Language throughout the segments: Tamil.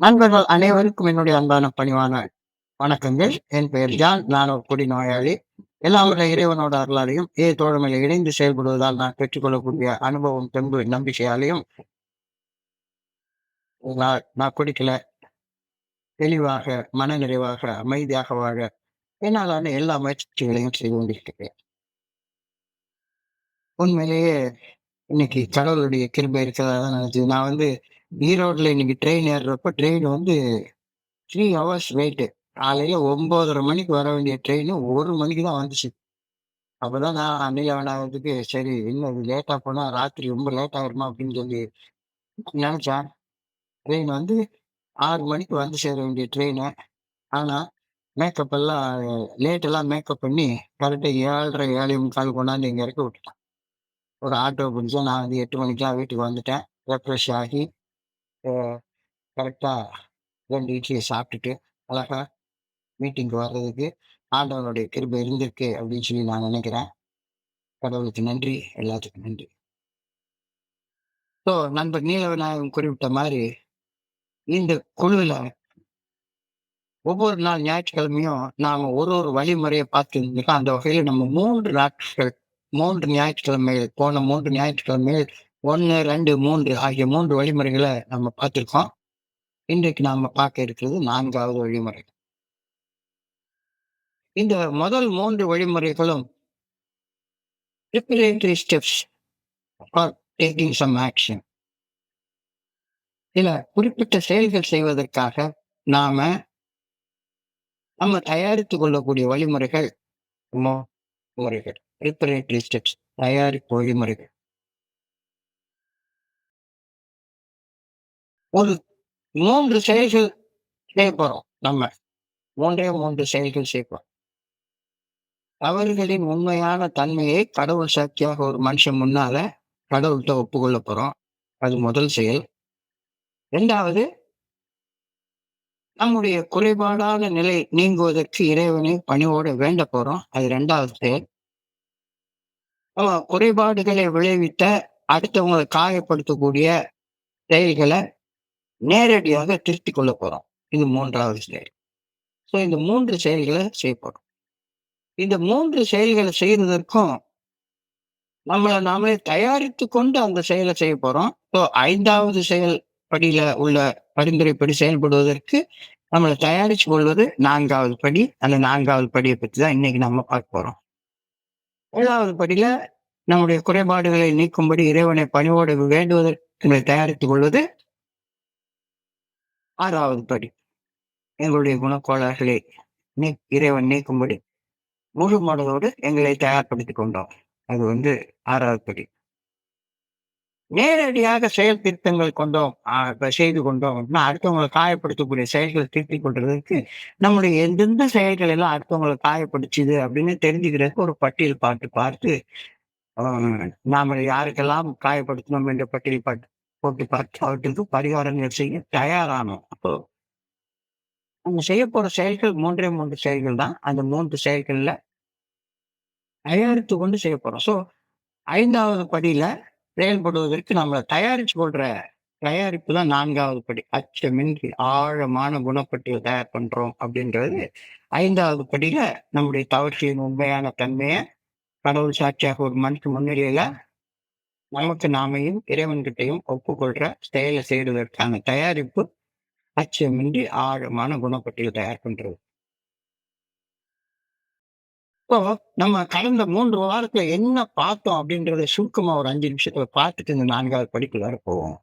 நண்பர்கள் அனைவருக்கும் என்னுடைய அன்பான பணிவான வணக்கங்கள். என் பெயர் ஜான். நான் ஒரு குடிநோயாளி. எல்லாம் வல்ல இறைவனோட அருளாலையும், தோழமையில இணைந்து செயல்படுவதால் நான் பெற்றுக்கொள்ளக்கூடிய அனுபவம், தெம்பு, நம்பிக்கையாலையும் நான் குடிக்கல. தெளிவாக, மனநிறைவாக, அமைதியாக வாழ என்னாலான எல்லா முயற்சிகளையும் செய்து கொண்டிருக்கிறேன். உண்மையிலேயே இன்னைக்கு கடவுளுடைய கிருபை இருக்கிறதா தான் நினைச்சது. நான் ஈரோட்ல இன்னைக்கு ட்ரெயின் ஏறுறப்ப ட்ரெயின் 3 ஹவர்ஸ் வெயிட்டு. காலையில 9:30 மணிக்கு வர வேண்டிய ட்ரெயின் 1 மணிக்கு தான் வந்துச்சு. அப்பதான் நான் அன்னைக்கு சரி இன்னும் இது லேட்டா போனா ராத்திரி ரொம்ப லேட் ஆயிருமா அப்படின்னு சொல்லி நினைச்சேன். ட்ரெயின் 6 மணிக்கு வந்து சேர வேண்டிய ட்ரெயினு. ஆனா மேக்கப் எல்லாம் லேட் எல்லாம் மேக்கப் பண்ணி கரெக்டா 7:30, 7:45 கொண்டாந்து இங்க இறக்கி விட்டுட்டான். ஒரு ஆட்டோ பிடிச்சு நான் 8 மணிக்கெல்லாம் வீட்டுக்கு வந்துட்டேன். ரெஃப்ரெஷ் ஆகி அ கரெக்டா 2 இட்லிய சாப்பிட்டுட்டு அழகா மீட்டிங்க்கு வர்றதுக்கு ஆண்டவனுடைய கிருபை இருந்திருக்கு அப்படின்னு சொல்லி நான் நினைக்கிறேன். கடவுளுக்கு நன்றி. எல்லாத்துக்கும் நன்றி. நண்பர் நீலநாயகம் குறிப்பிட்ட மாரி, இந்த குழுவுல ஒவ்வொரு நாள் ஞாயிற்றுக்கிழமையும் நாம ஒரு வழிமுறைய பார்த்துருந்துருக்கோம். அந்த வகையில நம்ம 3 நாட்கள், 3 ஞாயிற்றுக்கிழமைகள், போன 3 ஞாயிற்றுக்கிழமைகள் 1, 2, 3 ஆகிய 3 வழிமுறைகள நம்ம பார்த்திருக்கோம். இன்றைக்கு நாம பார்க்க இருக்கிறது 4வது வழிமுறை. இந்த முதல் 3 வழிமுறைகளும் preparatory steps for taking some action. சில குறிப்பிட்ட செயல்கள் செய்வதற்காக நாம நம்ம தயாரித்துக் கொள்ளக்கூடிய வழிமுறைகள் முறைகள் preparatory steps, தயாரிப்பு வழிமுறைகள். ஒரு 3 செயல்கள் செய்ய போறோம். நம்ம 3 செயல்கள் செய்யப்போறோம். அவர்களின் உண்மையான தன்மையை கடவுள் சாட்சியாக ஒரு மனுஷன் முன்னால கடவுள்கிட்ட ஒப்புக்கொள்ள போறோம். அது முதல் செயல். 2வது, நம்முடைய குறைபாடான நிலை நீங்குவதற்கு இறைவனை பணிவோட வேண்ட போறோம். அது 2வது செயல். குறைபாடுகளை விளைவித்த அடுத்தவங்களை காயப்படுத்தக்கூடிய செயல்களை நேரடியாக திருத்திக் கொள்ள போறோம். இது 3வது செயல். இந்த 3 செயல்களை செய்ய போறோம். இந்த 3 செயல்களை செய்வதற்கும் நம்மளை நாமளே தயாரித்துக் கொண்டு அந்த செயலை செய்ய போறோம். 5வது செயல் படியில உள்ள பரிந்துரைப்படி செயல்படுவதற்கு நம்மளை தயாரிச்சு கொள்வது 4வது படி. அந்த 4வது படியை பற்றி தான் இன்னைக்கு நம்ம பார்க்க போறோம். 7வது படியில நம்முடைய குறைபாடுகளை நீக்கும்படி இறைவனை பணிவோடு வேண்டுவதற்கு தயாரித்துக் கொள்வது 6வது படி. எங்களுடைய குணக்கோளாறுகளை இறைவன் நீக்கும்படி முழு மனதோடு எங்களை தயார்படுத்திக் கொண்டோம். அது 6வது படி. நேரடியாக செயல் திருத்தங்கள் செய்து கொண்டோம் அப்படின்னா அடுத்தவங்களை காயப்படுத்தக்கூடிய செயல்களை திருத்திக் கொள்றதுக்கு நம்முடைய எந்தெந்த செயல்கள் எல்லாம் அடுத்தவங்களை காயப்படுச்சுது அப்படின்னு தெரிஞ்சுக்கிறதுக்கு ஒரு பட்டியல் பார்த்து நாம யாருக்கெல்லாம் காயப்படுத்தணும் என்ற பட்டியல் போட்டு பார்த்து அவற்றுக்கு பரிகாரங்கள் செய்ய தயாரானோம். அப்போ நம்ம செய்ய போற செயல்கள் 3 செயல்கள் தான். அந்த 3 செயல்கள்ல தயாரித்து கொண்டு செய்ய போறோம். 5வது படியில செயல்படுவதற்கு நம்மளை தயாரிச்சு கொள்ற தயாரிப்பு தான் 4வது படி. அச்சமின்றி ஆழமான குணப்பட்டியல் தயார் பண்றோம் அப்படின்றது 5வது படியில நம்முடைய தவற்றின் உண்மையான தன்மையை கடவுள் சாட்சியாக ஒரு மனுஷன் முன்னிலையில நமக்கு நாமையும் இறைவன்கிட்டையும் ஒப்புக்கொள்ற செயலை செய்வதற்கான தயாரிப்பு அச்சமின்றி ஆழமான குணப்பட்டியல் தயார் பண்றது. நம்ம கடந்த 3 வாரத்துல என்ன பார்த்தோம் அப்படின்றத சுருக்கமா ஒரு 5 நிமிஷத்துல பார்த்துட்டு இந்த 4வது படிக்குள்ளார போவோம்.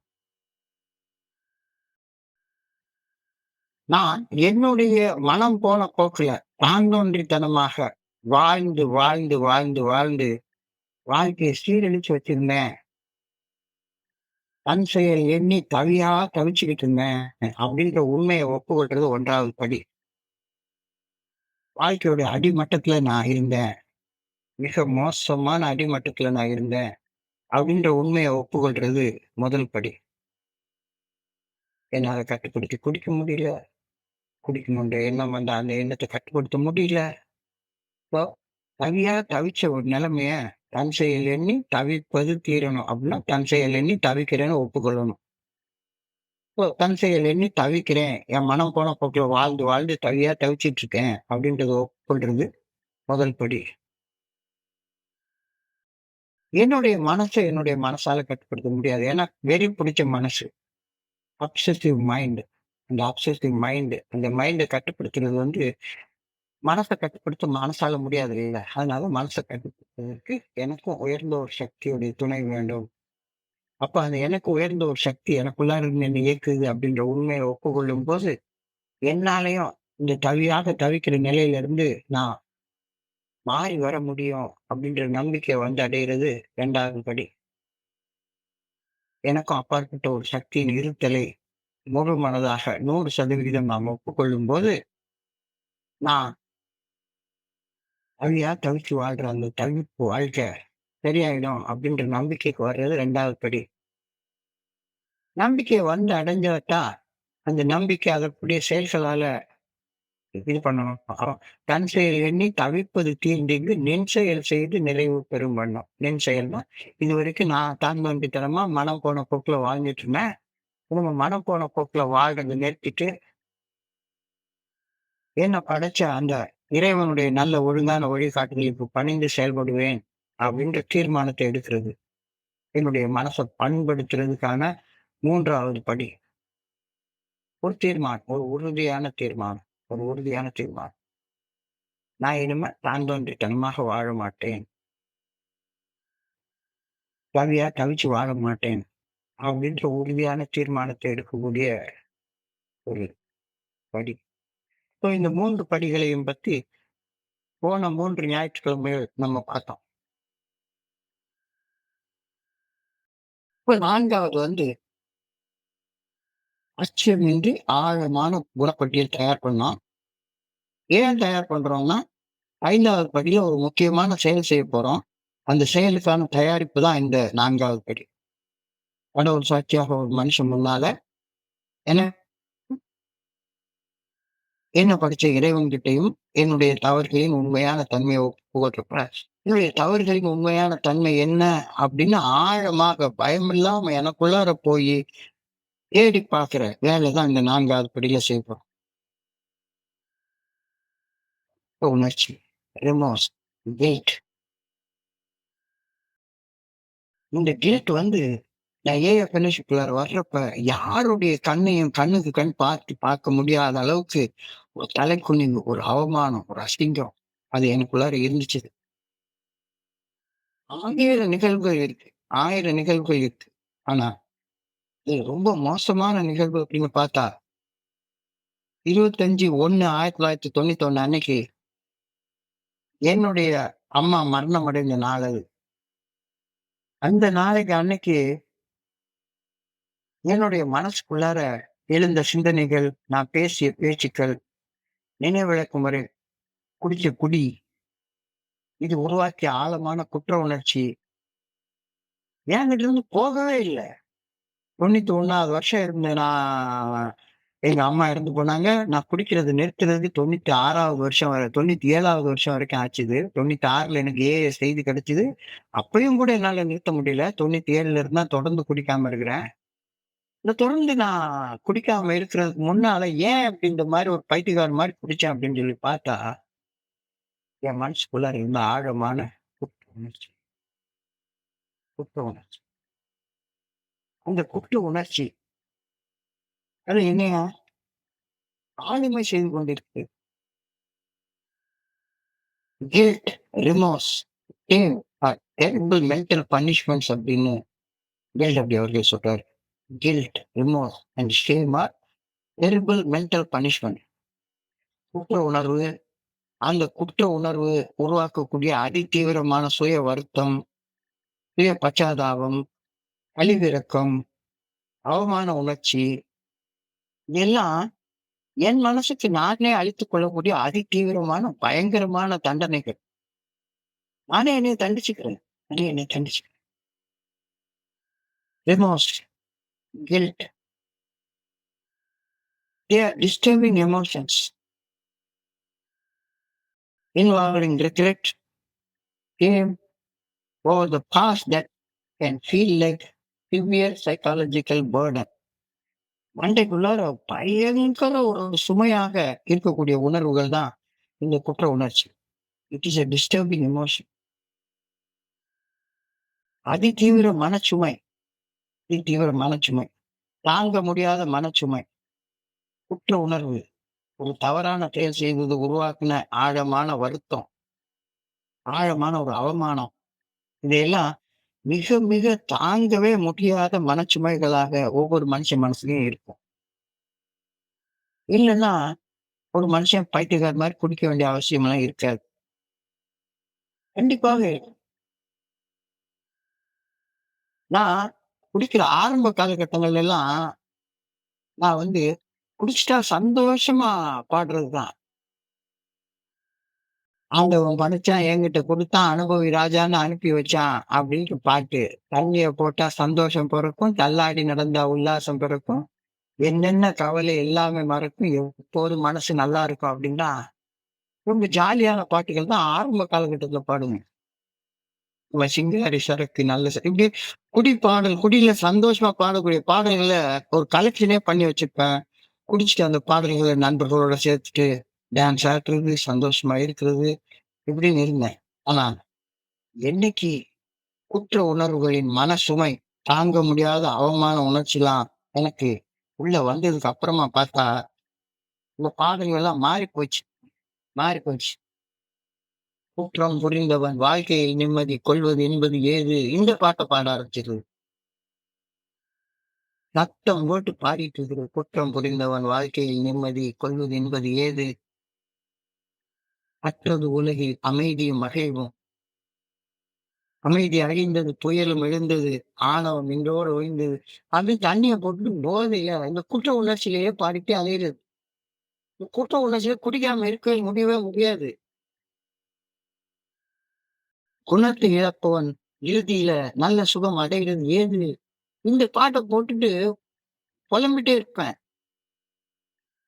நான் என்னுடைய மனம் போன போக்குல தாந்தோன்றித்தனமாக வாழ்ந்து வாழ்ந்து வாழ்ந்து வாழ்ந்து வாழ்க்கையை சீரழிச்சு வச்சிருந்தேன். தன் செயல் எண்ணி தவிச்சுக்கிட்டு இருந்தேன் அப்படின்ற உண்மையை ஒப்புக்கொள்றது 1வது படி. வாழ்க்கையோட அடிமட்டத்துல நான் இருந்தேன். மிக மோசமான அடிமட்டத்துல நான் இருந்தேன் அப்படின்ற உண்மையை ஒப்புக்கொள்றது முதல் படி. என்னால கட்டுப்படுத்தி குடிக்க முடியல. குடிக்கணுன்ற எண்ணம் அந்த எண்ணத்தை கட்டுப்படுத்த முடியல. இப்போ தவிச்ச ஒரு நிலைமைய தன் செயல் எண்ணி தவிப்பது தீரணும் அப்படின்னா தன் செயல் எண்ணி தவிக்கிறேன்னு ஒப்புக்கொள்ளணும். இப்போ தன் செயல் எண்ணி தவிக்கிறேன். என் மனம் போன போக்குல வாழ்ந்து, வாழ்ந்து தவிச்சிட்டு இருக்கேன் அப்படின்றத ஒப்புக்கொள்றது முதல் படி. என்னுடைய மனசால கட்டுப்படுத்த முடியாது. ஏன்னா வெறி பிடிச்ச மனசு. Obsessive mind. அந்த அப்செசிவ் மைண்ட் அந்த மைண்ட கட்டுப்படுத்துறது வந்து மனச கட்டுப்படுத்த மனசால முடியாது இல்ல. அதனால மனச கட்டுப்படுத்துவதற்கு எனக்கும் உயர்ந்த ஒரு சக்தியுடைய துணை வேண்டும். அப்ப அந்த எனக்கு உயர்ந்த ஒரு சக்தி எனக்குள்ளார இருந்து என்னை இயக்குது அப்படின்ற உண்மையை ஒப்புக்கொள்ளும்போது, என்னாலயும் இந்த தவிக்கிற நிலையில இருந்து நான் மாறி வர முடியும் அப்படின்ற நம்பிக்கை வந்து அடையிறது 2வது படி. எனக்கும் அப்பாற்பட்ட ஒரு சக்தியின் இருத்தலை முழு மனதாக 100% நாம் ஒப்புக்கொள்ளும்போது, நான் தவிச்சு வாழ்ற அந்த தவிப்பு வாழ்க்கை சரியாயிடும் அப்படின்ற நம்பிக்கைக்கு வர்றது 2வது படி. நம்பிக்கை வந்து அடைஞ்சாட்டா, அந்த நம்பிக்கை அதற்குரிய செயல்களால இது பண்ணணும். தன் செயல் எண்ணி தவிப்பது தீண்டிங்கு நின் செயல் செய்து நிறைவு பெறும் வண்ணம். நின் செயல்னா, இதுவரைக்கும் நான் தான்தோன்றித்தனமா மனம் போன போக்குல வாழ்ந்துட்டு இருந்தேன். நம்ம மனம் போன போக்குல வாழ்றத நிறுத்திட்டு, என்ன படைச்ச அந்த இறைவனுடைய நல்ல ஒழுங்கான வழிகாட்டுதலுக்கு பணிந்து செயல்படுவேன் அப்படின்ற தீர்மானத்தை எடுக்கிறது. என்னுடைய மனச பண்படுத்துறதுக்கான 3வது படி. ஒரு தீர்மானம். ஒரு உறுதியான தீர்மானம். ஒரு உறுதியான தீர்மானம். நான் இனிமே தான்தோன்றித்தனமாக வாழ மாட்டேன். தவிச்சு வாழ மாட்டேன். அப்படின்ற உறுதியான தீர்மானத்தை எடுக்கக்கூடிய ஒரு படி. இப்போ இந்த 3 படிகளையும் பத்தி போன 3 ஞாயிற்றுக்கிழமைகள் நம்ம பார்த்தோம். இப்ப 4வது வந்து அச்சமின்றி ஆழமான குணப்பட்டியல் தயார் பண்ணோம். ஏன் தயார் பண்றோம்னா, 5வது படியில ஒரு முக்கியமான செயல் செய்ய போறோம். அந்த செயலுக்கான தயாரிப்பு தான் இந்த 4வது படி. கடவுள் சாட்சியாக ஒரு மனுஷன் முன்னால என்ன என்ன படைச்ச இறைவன்கிட்டயும் என்னுடைய தவறுகளின் உண்மையான தன்மையை புகட்டுறப்ப, என்னுடைய தவறுகளின் உண்மையான தன்மை என்ன அப்படின்னு ஆழமாக பயமில்லாம எனக்குள்ளார போய் தேடி பார்க்கிற வேலை தான் இந்த 4வது படியில செய்வோம். உணர்ச்சி, ரிமோர்ஸ், கில்ட். இந்த கில்ட் வந்து நான் ஃபெலோஷிப்குள்ளார வர்றப்ப யாருடைய கண்ணையும் கண்ணுக்கு கண் பார்க்க முடியாத அளவுக்கு ஒரு தலைக்குனிவு, ஒரு அவமானம், ஒரு அசிங்கம் அது எனக்குள்ளார இருந்துச்சு. 1000 நிகழ்வுகள் இருக்கு. 1000 நிகழ்வுகள் இருக்கு. ஆனா, இது ரொம்ப மோசமான நிகழ்வு அப்படின்னு பார்த்தா, 25/1/1991 அன்னைக்கு என்னுடைய அம்மா மரணம் அடைந்த நாள் அது. அந்த நாளைக்கு அன்னைக்கு என்னுடைய மனசுக்குள்ளார எழுந்த சிந்தனைகள், நான் பேசிய பேச்சுக்கள், நினைவிழக்கும் வரை குடிச்ச குடி, இது உருவாக்கிய ஆழமான குற்ற உணர்ச்சி என்கிட்ட இருந்து போகவே இல்ல. 91வது வருஷம் இருந்த நான் எங்க அம்மா இறந்து போனாங்க. நான் குடிக்கிறத நிறுத்துனது 96வது வருஷம் 97வது வருஷம் வரைக்கும் ஆச்சுது. 96ல எனக்கு செய்தி கிடைச்சது. அப்பயும் கூட என்னால நிறுத்த முடியல. 97ல இருந்து தான் தொடர்ந்து குடிக்காம இருக்கிறேன். இந்த தொடர்ந்து நான் குடிக்காம இருக்கிறதுக்கு முன்னால ஏன் இப்படி இந்த மாரி ஒரு பைத்தியக்காரன் மாரி குடிச்சேன் அப்படின்னு சொல்லி பார்த்தா, என் மனசுக்குள்ளார இருந்த ஆழமான குற்ற உணர்ச்சி குற்ற உணர்ச்சி. அந்த குற்ற உணர்ச்சி அது என்னைய ஆளுமை செய்து கொண்டிருக்கு. Guilt, remorse, shame are terrible mental punishments அப்படின்னு பிஎல்டபிள்யூ அவர்கள் சொல்றாரு. Guilt, remorse and shame are terrible mental punishment. குற்ற உணர்வு, அந்த குற்ற உணர்வு உருவாக்கக்கூடிய அதிதீவிரமான சுய வருத்தம், சுய பச்சாதாபம், அழிவிரக்கம், அவமான உணர்ச்சி இதெல்லாம் என் மனசுக்கு நானே அளித்துக் கொள்ளக்கூடிய அதிதீவிரமான பயங்கரமான தண்டனைகள். நானே என்னை தண்டிச்சுக்கிறேன். நானே என்னை தண்டிச்சுக்கிறேன். Remorse, guilt, they are disturbing emotions involving regret, shame over the past that can feel like severe psychological burden. மண்டைக்குள்ளார பயங்கர ஒரு சுமையாக இருக்கக்கூடிய உணர்வுகள் தான் இந்த குற்ற உணர்ச்சி. It is a disturbing emotion. அதிதீவிர மனச்சுமை, அதிதீவிர மனச்சுமை. தாங்க முடியாத மனச்சுமை, குற்ற உணர்வு, ஒரு தவறான செயல் செய்தது உருவாக்கின ஆழமான வருத்தம், ஆழமான ஒரு அவமானம். இதையெல்லாம் மிக மிக தாங்கவே முடியாத மனச்சுமைகளாக ஒவ்வொரு மனுஷன் மனசுலயும் இருக்கும். இல்லன்னா, ஒரு மனுஷன் பைத்தியக்காரன் மாரி குடிக்க வேண்டிய அவசியம்லாம் இருக்காது. கண்டிப்பாக நான் குடிக்கிற ஆரம்ப காலகட்டங்கள்ல எல்லாம், நான் வந்து குடிச்சுட்டா சந்தோஷமா பாடுறது தான். ஆண்டவன் படைச்சான், என்கிட்ட குடுத்தான், அனுபவி ராஜான்னு அனுப்பி வச்சான் அப்படின்ட்டு பாட்டு. தண்ணிய போட்டா சந்தோஷம் பிறக்கும், தள்ளாடி நடந்தா உல்லாசம் பிறக்கும், என்னென்ன கவலை எல்லாமே மறக்கும், எப்போதும் மனசு நல்லா இருக்கும் அப்படின்னா, ரொம்ப ஜாலியான பாட்டுகள் தான் ஆரம்ப காலகட்டத்தில பாடுவேன். நம்ம சிங்காரி சரக்கு நல்ல இப்படி பாடல், குடியில சந்தோஷமா பாடக்கூடிய பாடல்கள ஒரு கலெக்ஷனே பண்ணி வச்சிருப்பேன். குடிச்சிட்டு அந்த பாடல்கள நண்பர்களோட சேர்த்துட்டு டான்ஸ் ஆடுறது, சந்தோஷமா இருக்கிறது, இப்படின்னு இருந்தேன். ஆனா, என்னைக்கு குற்ற உணர்வுகளின் மனசுமை, தாங்க முடியாத அவமான உணர்ச்சிலாம் எனக்கு உள்ள வந்ததுக்கு அப்புறமா பார்த்தா, இந்த பாடல்கள்லாம் மாறிப் போச்சு, மாறிப் போச்சு. குற்றம் புரிந்தவன் வாழ்க்கையில் நிம்மதி கொள்வது என்பது ஏது? இந்த பாட்ட பாட ஆரம்பிச்சிருது. சத்தம் போட்டு பாடிட்டு இருக்கிறது. குற்றம் புரிந்தவன் வாழ்க்கையில் நிம்மதி கொள்வது என்பது ஏது? அற்றது உலகில் அமைதியும் மகிழ்வும். அமைதி அழிந்தது, புயலும் எழுந்தது, ஆணவம் இன்றோடு ஒழிந்தது. அப்படின்னு தண்ணிய போட்டுட்டு போதையில இந்த குற்ற உணர்ச்சியிலேயே பாடிட்டே அலையுறது. இந்த குற்ற உணர்ச்சியில குடிக்காம இருக்கவே முடியவே முடியாது. குணத்தை இழப்பவன் இறுதியில நல்ல சுகம் அடைகிறது ஏது? இந்த பாட்ட போட்டுட்டு புலம்பிட்டே இருப்பேன்.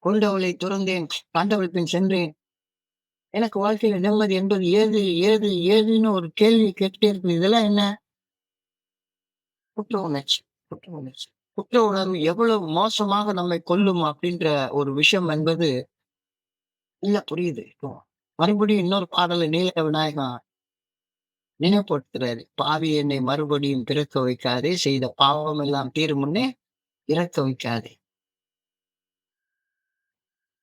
கொண்டவளை துறந்தேன், கண்டவள் பின் சென்றேன். எனக்கு வாழ்க்கையில நிம்மதி என்பது ஏது? ஏது? ஏதுன்னு ஒரு கேள்வி கேட்டுட்டே இருக்குது. இதெல்லாம் என்ன? குற்ற உணர்ச்சி, குற்ற உணர்ச்சி. குற்ற உணர்வு எவ்வளவு மோசமாக நம்மை கொல்லும் அப்படின்ற ஒரு விஷயம் என்பது இல்ல புரியுது இப்போ. மறுபடியும் இன்னொரு பாடல நீல விநாயகம் நினைவுபடுத்துறாரு. "பாவி என்னை மறுபடியும் பிறக்க வைக்காதே, செய்த பாவம் எல்லாம் தீரும் முன்னே இறக்க வைக்காதே."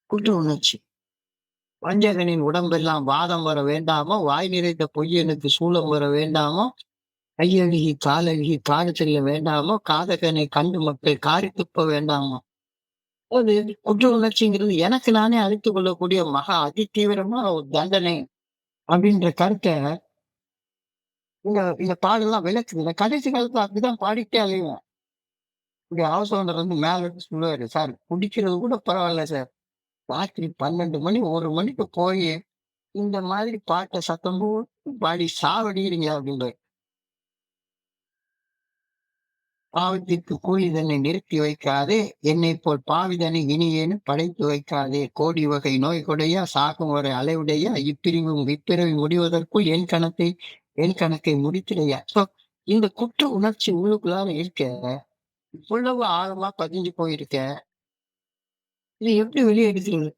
குற்ற உணர்ச்சி. வஞ்சகனின் உடம்பெல்லாம் வாதம் வர வேண்டாமோ, வாய் நிறைந்த பொய்யனுக்கு சூலம் வர வேண்டாமோ, கையழுகி, காலழுகி, காடு செல்ல வேண்டாமோ, காதகனை கண்டு மக்கள் காரி துப்ப வேண்டாமோ. அது குற்ற உணர்ச்சிங்கிறது எனக்கு நானே அழித்துக் கொள்ளக்கூடிய மகா அதிதீவிரமான ஒரு தண்டனை அப்படின்ற கருத்த இந்த இந்த பாடல்லாம் விளக்குது. நான் கடைசி காலத்துல அப்படிதான் பாடிட்டே அலைவேன். இங்க ஹவுஸ் ஓனர் வந்து மேல இருந்து சொல்லுவாரு, "சார் குடிக்கிறது கூட பரவால்ல சார். ராத்திரி 12 மணி, 1 மணிக்கு போயி இந்த மாதிரி பாட்ட சத்தம் போட்டு பாடி சாவடிக்கிறீங்க" அப்படிம்பாரு. "பாவத்திற்கு கூலி தன்னை நிறுத்தி வைக்காதே, என்னைப் போல் பாவிதனை இனியேனும் படைத்து வைக்காதே. கோடி வகை நோய் கொடையா, சாகும் வரை அலைவுடையா, இப்பிரிவும் இப்பிறவி முடிவதற்குள் என் கணக்கை முடித்திடையா." ஸோ இந்த குற்ற உணர்ச்சி உள்ளுக்குள்ளார இருக்க, இவ்வளவு ஆழமா பதிஞ்சு போயிருக்க, இத எப்படி வெளிய எடுக்கிறது?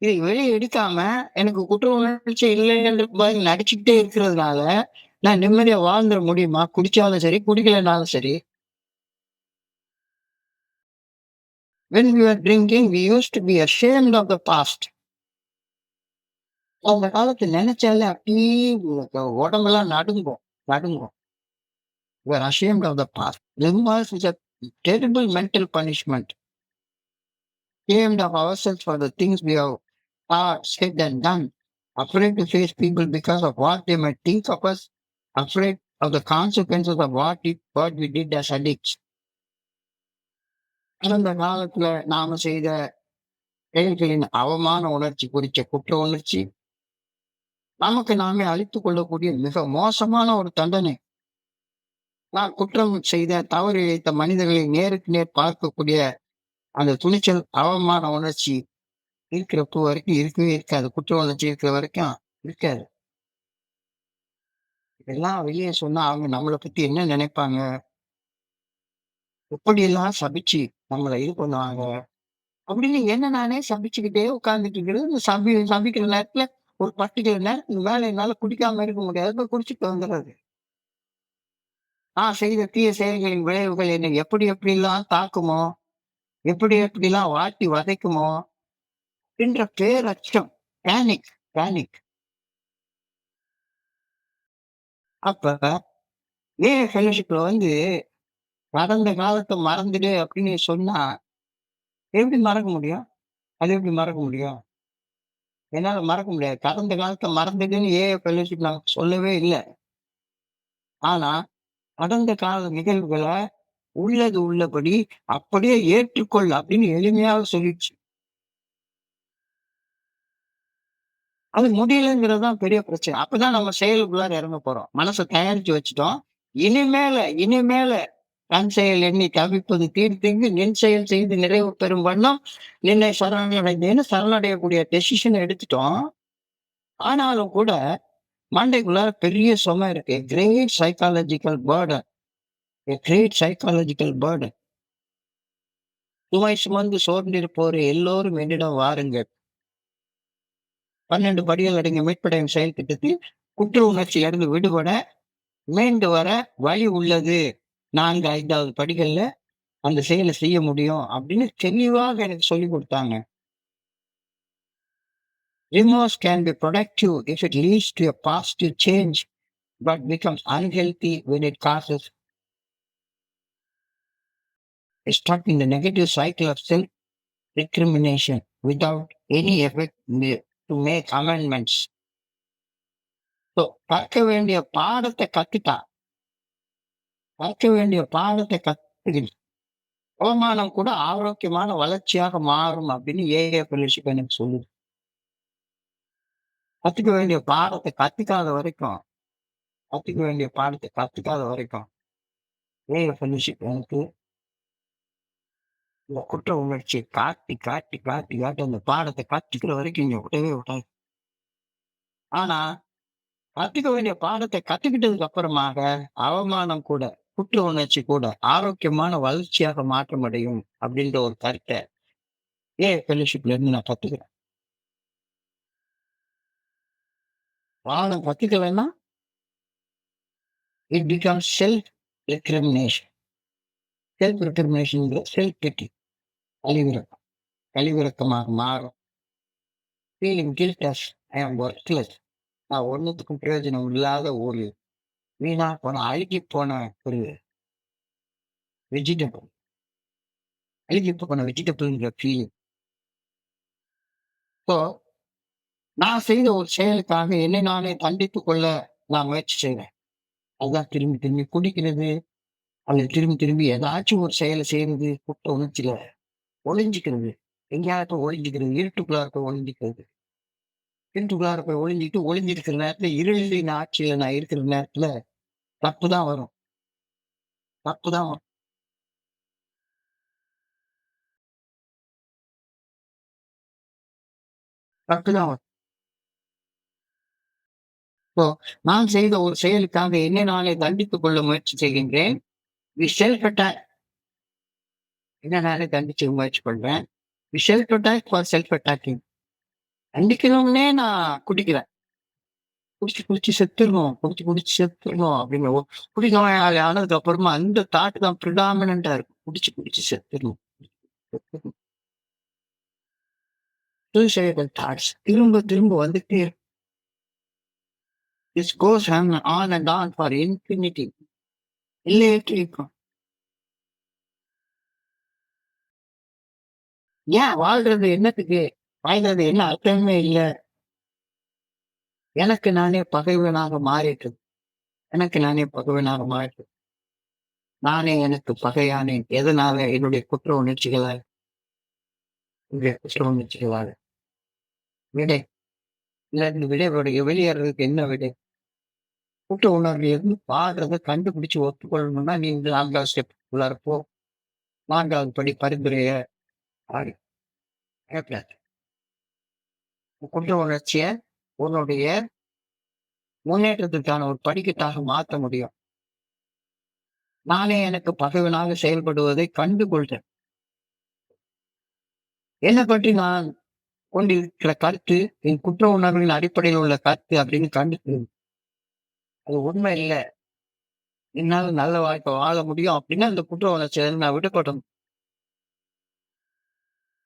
இதை வெளிய எடுக்காம, எனக்கு குற்ற உணர்ச்சி இல்லைன்ற மாரி நடிச்சுக்கிட்டே இருக்கிறதுனால, நான் நிம்மதியா வாழ்ந்துற முடியுமா? குடிச்சாலும் சரி, குடிக்கலனாலும் சரி. When we were drinking, we used to be ashamed of the past. அந்த காலத்த நெனச்சாலே அப்படியே உடம்பெல்லாம் நடுங்கும், நடுங்கும். We are ashamed of the past. Remorse is a terrible mental punishment. Ashamed of ourselves for the things we have thought, said and done. Afraid to face people because of what they might think of us. Afraid of the consequences of what we did as addicts. கடந்த காலத்துல நாம செய்த செயல்களின் அவமான உணர்ச்சி குறித்த குற்ற உணர்ச்சி நமக்கு நாமே அழித்துக் கொள்ளக்கூடிய மிக மோசமான ஒரு தண்டனை. நான் குற்றம் செய்த, தவறு இழைத்த மனிதர்களை நேருக்கு நேர் பார்க்கக்கூடிய அந்த துணிச்சல், அவமான உணர்ச்சி இருக்கிறப்போ வரைக்கும் இருக்கவே இருக்காது. குற்ற உணர்ச்சி இருக்கிற வரைக்கும் இருக்காது. இதெல்லாம் வெளிய சொன்னா அவங்க நம்மள பத்தி என்ன நினைப்பாங்க? எப்படியெல்லாம் சபிச்சு நம்மள இது பண்ணுவாங்க. அப்படின்னு என்ன நானே சபிச்சுக்கிட்டே உட்கார்ந்துட்டு இருக்கிறது. இந்த சபிக்கிற நேரத்துல ஒரு பர்ட்டிகுலர் நேரத்துக்கு மேல என்னால குடிக்காம இருக்க முடியாது. போய் குடிச்சிட்டு வந்துர்றது. நான் செய்த தீய செயல்களின் விளைவுகள் என்னை எப்படி எப்படிலாம் தாக்குமோ, எப்படி எப்படிலாம் வாட்டி வதைக்குமோ என்ற பேரச்சம். Panic panic. அப்ப ஃபெலோஷிப்ல வந்து கடந்த காலத்த மறந்துடு அப்படின்னு சொன்னா, எப்படி மறக்க முடியும்? அது எப்படி மறக்க முடியும்? என்னால மறக்க முடியாது. கடந்த காலத்த மறந்துடுன்னு ஃபெலோஷிப் நமக்கு சொல்லவே இல்ல. ஆனா, கடந்த கால நிகழ்வுகள உள்ளது உள்ளபடி அப்படியே ஏற்றுக்கொள் அப்படின்னு எளிமையாக சொல்லிடுச்சு. அது முடியலங்கிறது தான் பெரிய பிரச்சனை. அப்பதான் நம்ம செயலுக்குள்ளார இறங்க போறோம். மனச தயாரிச்சு வச்சுட்டோம். இனிமேல இனிமேல தன் செயல் எண்ணி தவிப்பது தீர்த்திங்கு நின் செயல் செய்து நிறைவு பெறும் வண்ணம் நின்னை சரணடைந்தேன்னு சரணடையக்கூடிய டெசிஷன் எடுத்துட்டோம். ஆனாலும் கூட மண்டைக்குள்ளார பெரிய சுமை இருக்கு. Great psychological burden. Great psychological burden. சுமை சுமந்து சோர்ந்திருப்போர் எல்லோரும் என்னிடம் வாருங்கள். 12 படிகள் அடங்கிய மீட்படையும் செயல் திட்டத்தில் குற்ற உணர்ச்சியிலிருந்து விடுபட மீண்டு வர வழி உள்ளது. 4, 5வது படிகள்ல அந்த செயலை செய்ய முடியும் அப்படின்னு தெளிவாக எனக்கு சொல்லிக் கொடுத்தாங்க. Remorse can be productive if it leads to a positive change, but becomes unhealthy when it causes stuck in the negative cycle of self-recrimination without any effort to make amendments. So, கற்க வேண்டிய பாடத்தை கத்துட்டான். கற்க வேண்டிய பாடத்தை கத்துக்கிட்டு அவமானம் கூட ஆரோக்கியமான வளர்ச்சியாக மாறும் அப்படின்னு ஃபெலோஷிப் எனக்கு சொல்லுது. கத்துக்க வேண்டிய பாடத்தை கத்துக்காத வரைக்கும் கத்துக்க வேண்டிய பாடத்தை கத்துக்காத வரைக்கும் ஃபெலோஷிப் எனக்கு இந்த குற்ற உணர்ச்சியை காட்டி காட்டி காட்டி காட்டி அந்த பாடத்தை கத்துக்கிற வரைக்கும் இங்க விடவே விடாது. ஆனா கத்துக்க வேண்டிய பாடத்தை கத்துக்கிட்டதுக்கு அப்புறமாக அவமானம் கூட குற்ற உணர்ச்சி கூட ஆரோக்கியமான வளர்ச்சியாக மாற்றம் அடையும் அப்படின்ற ஒரு கருத்தை ஃபெலோஷிப்ல இருந்து நான் கத்துக்கிறேன். பாடம் கத்துக்கலைன்னா it becomes self recrimination. Self recrimination self pity. கழிவிறக்கம். கழிவிறக்கமாக மாறும். ஃபீலிங் கில்ட் அஸ் ஐ ஆம் ஒர்க்லெஸ். நான் ஒண்ணுத்துக்கும் பிரயோஜனம் இல்லாத ஒரு வீணா போன அழுகி போன ஒரு வெஜிடபிள். அழுகி போன வெஜிடபிள்ங்கிற ஃபீலிங். ஸோ நான் செய்த ஒரு செயலுக்காக என்னை நானே தண்டித்துக் கொள்ள நான் முயற்சி செய்றேன். அதுதான் திரும்பி திரும்பி குடிக்கிறது, அல்லது திரும்பி திரும்பி ஏதாச்சும் ஒரு செயலை செய்யறது, குற்ற உணர்ச்சியில ஒளிஞ்சுக்கிறது. எங்கேயாவது போய் ஒளிஞ்சுக்கிறது, இருட்டுக்குள்ளார போய் ஒளிஞ்சுக்கிறது. இருட்டுக்குள்ளார போய் ஒளிஞ்சுக்கிட்டு ஒளிஞ்சிருக்கிற நேரத்துல இருளின் ஆட்சியில நான் இருக்கிற நேரத்துல தப்பு தான் வரும். தப்பு தான் வரும். தப்பு தான் வரும். இப்போ நான் செய்த ஒரு செயலுக்காக என்னை நானே தண்டித்துக் கொள்ள முயற்சி செய்கின்றேன். Self attack. என்ன நானே தண்டிச்சு முயற்சி பண்றேன். செல்ஃப் அட்டாக் ஃபார் செல்ஃப் அட்டாக்கிங். தண்டிக்கணும்னே நான் குடிக்கிறேன். குடிச்சு குடிச்சு செத்துரணும். குடிச்சு குடிச்சு செத்துரணும் அப்படின்னு குடி நோயாளி ஆனதுக்கு அப்புறமா அந்த தாட் தான் பிரிடாமினன்ட்டா இருக்கும். குடிச்சு குடிச்சு செத்துரணும். சூசைடல் தாட்ஸ் திரும்ப திரும்ப வந்துட்டே இருக்கும். This goes on and on for infinity. எல்லையற்று இருக்கும். ஏன் வாழ்றது என்னத்துக்கு? வாழ்றது என்ன அர்த்தமே இல்ல. எனக்கு நானே பகைவனாக மாறிட்டது. எனக்கு நானே பகைவனாக மாறிட்டது. நானே எனக்கு பகையானேன். எதனால? என்னுடைய குற்ற உணர்ச்சிகளால். என்னுடைய குற்ற உணர்ச்சிகளால். விடை. இதிலிருந்து வெளியேறதுக்கு என்ன விடை? குற்ற உணர்வுல இருந்து பாடுறத கண்டுபிடிச்சு ஒத்துக்கொள்ளணும்னா நீ இந்த 4வது ஸ்டெப் உள்ளார போ. 4வது படி பரிந்துரைய ஆடி. கேட்கக்கூடாது. குற்ற உணர்ச்சிய உன்னுடைய முன்னேற்றத்திற்கான ஒரு படிக்கட்டாக மாத்த முடியும். நானே எனக்கு பகைவனாக செயல்படுவதை கண்டுகொள்றேன். என்னை பற்றி நான் கொண்டிருக்கிற கருத்து, என் குற்ற உணர்வின் அடிப்படையில் உள்ள கருத்து அப்படின்னு அது உண்மை இல்ல. என்னால நல்ல வாழ்க்கை வாழ முடியும் அப்படின்னா, அந்த குற்ற உணர்ச்சியிலிருந்து நான் விடுபடணும்.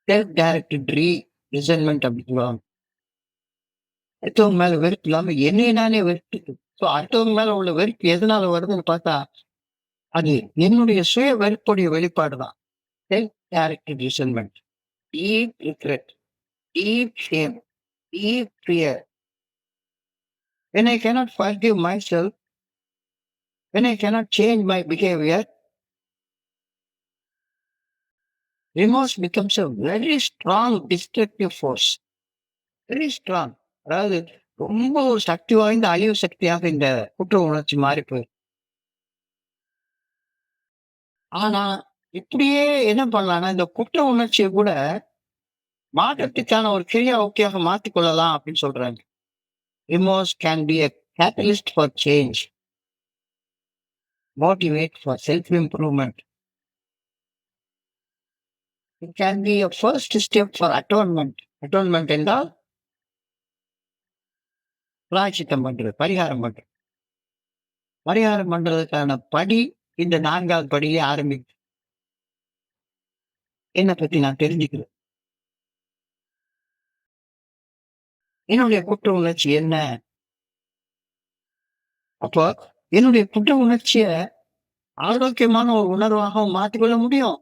செல்ஃப் டைரக்டட் ரிசென்ட்மென்ட் அப்படின்னு சொல்லுவாங்க. அடுத்தவங்க மேல வெறுப்பு இல்லாம என்னைய நானே வெறுத்துட்டு ஸோ அடுத்தவங்க மேல உள்ள வெறுப்பு எதனால வருதுன்னு பார்த்தா, அது என்னுடைய சுய வெறுப்புடைய வெளிப்பாடு தான். Self directed resentment, deep regret, deep shame, deep fear. When I cannot forgive myself, when I cannot change my behavior, remorse becomes a very strong destructive force. Very strong. அதாவது ரொம்ப ஒரு சக்தி வாய்ந்த அழிவு சக்தியாக இந்த குற்ற உணர்ச்சி மாறி போயிடும். ஆனா, இப்படியே என்ன பண்ணலாம்னா, இந்த குற்ற உணர்ச்சிய கூட மாற்றத்துக்கான ஒரு கிரியா ஊக்கியாக மாத்திக் கொள்ளலாம் அப்படின்னு சொல்றாங்க. Remorse can be a catalyst for change, motivate for self-improvement. It can be a first step for atonement. Atonement என்றால் பிராயச்சித்தம் பண்றது, பரிகாரம் பண்றது. பரிகாரம் பண்றதுக்கான படி இந்த 4வது படியிலே ஆரம்பிக்குது. என்னை பத்தி நான் தெரிஞ்சுக்கிறேன். என்னுடைய குற்ற உணர்ச்சி என்ன? அப்போ என்னுடைய குற்ற உணர்ச்சிய ஆரோக்கியமான ஒரு உணர்வாகவும் மாத்திக்கொள்ள முடியும்.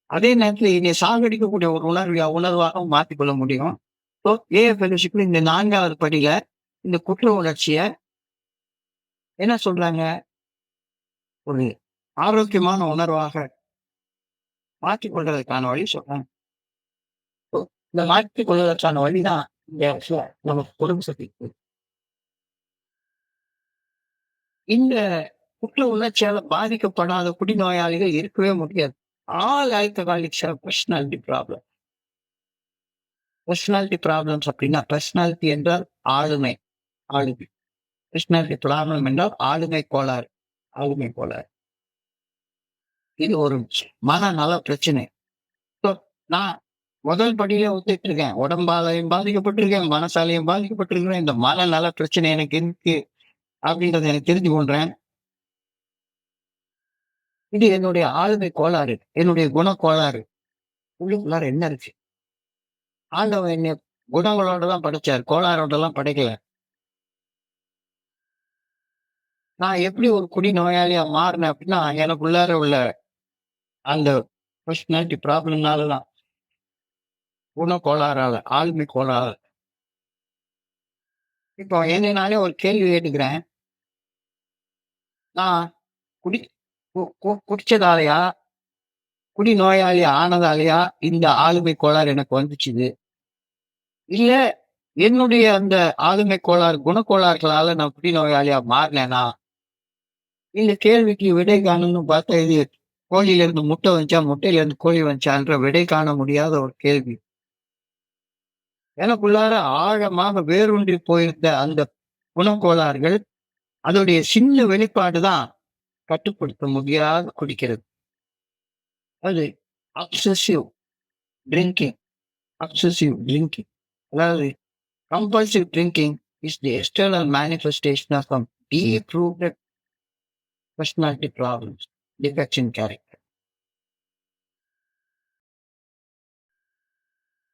அதே நேரத்துல என்னை சாகடிக்கக்கூடிய ஒரு உணர்வாகவும் மாத்திக்கொள்ள முடியும். ஸோ ஏஎஃப்எல்எஸ்சிக்குள்ள இந்த 4வது படியில இந்த குற்ற உணர்ச்சிய என்ன சொல்றாங்க? ஒரு ஆரோக்கியமான உணர்வாக மாற்றிக் கொள்வதற்கான வழி சொல்றாங்க. ஸோ இந்த மாற்றிக் கொள்வதற்கான வழிதான் இந்த இடத்துல நமக்கு குடும்ப சக்தி. இந்த குற்ற உணர்ச்சியால பாதிக்கப்படாத குடிநோயாளிகள் இருக்கவே முடியாது. All alcoholics have personality problem. Personality problems அப்படின்னா, பர்சனாலிட்டி என்றால் ஆளுமை. பர்சனாலிட்டி ப்ராப்ளம் என்றால் ஆளுமை கோளாறு. ஆளுமை கோளாறு. இது ஒரு மனநல பிரச்சனை. ஸோ நான் முதல் படியிலே ஒத்துட்டு இருக்கேன். உடம்பாலையும் பாதிக்கப்பட்டிருக்கேன், மனசாலையும் பாதிக்கப்பட்டிருக்கிறேன். இந்த மனநல பிரச்சனை எனக்கு இருக்கு அப்படின்றத எனக்கு தெரிஞ்சு கொள்றேன். இது என்னுடைய ஆளுமை கோளாறு, என்னுடைய குணக்கோளாறு. உள்ளுக்குள்ளார என்ன இருக்கு? ஆண்டவன் என்னை குணங்களோட தான் படைச்சார். கோளாறோட எல்லாம் படைக்கல. நான் எப்படி ஒரு குடிநோயாளியா மாறினேன் அப்படின்னா, எனக்குள்ளார உள்ள அந்த பர்சனாலிட்டி ப்ராப்ளம்னால தான். குணக்கோளாறால, ஆளுமை கோளாறு. இப்போ என்னை நானே ஒரு கேள்வி கேட்டுக்கிறேன். நான் குடி கு கு குடிச்சதாலயா, குடிநோயாளி ஆனதாலயா இந்த ஆளுமை கோளாறு எனக்கு வந்துச்சுது? இல்ல என்னுடைய அந்த ஆளுமை கோளாறு, குணக்கோளாறுகளால நான் குடிநோயாளியா மாறினேனா? இந்த கேள்விக்கு விடை காணணும்னு பார்த்தா, இது கோழியிலிருந்து முட்டை வந்துச்சா, முட்டையிலிருந்து கோழி வந்துச்சான்ற விடை காண முடியாத ஒரு கேள்வி. எனக்குள்ளார ஆழமாக வேரூன்றி போயிருந்த அந்த குணக்கோளாறுகள், அதோடைய சின்ன வெளிப்பாடு தான் கட்டுப்படுத்த முடியாத குடிக்கிறது. அது அப்சசிவ் ட்ரிங்கிங். Obsessive drinking. அதாவது compulsive drinking is the external manifestation of some deep rooted personality problems, defects in character.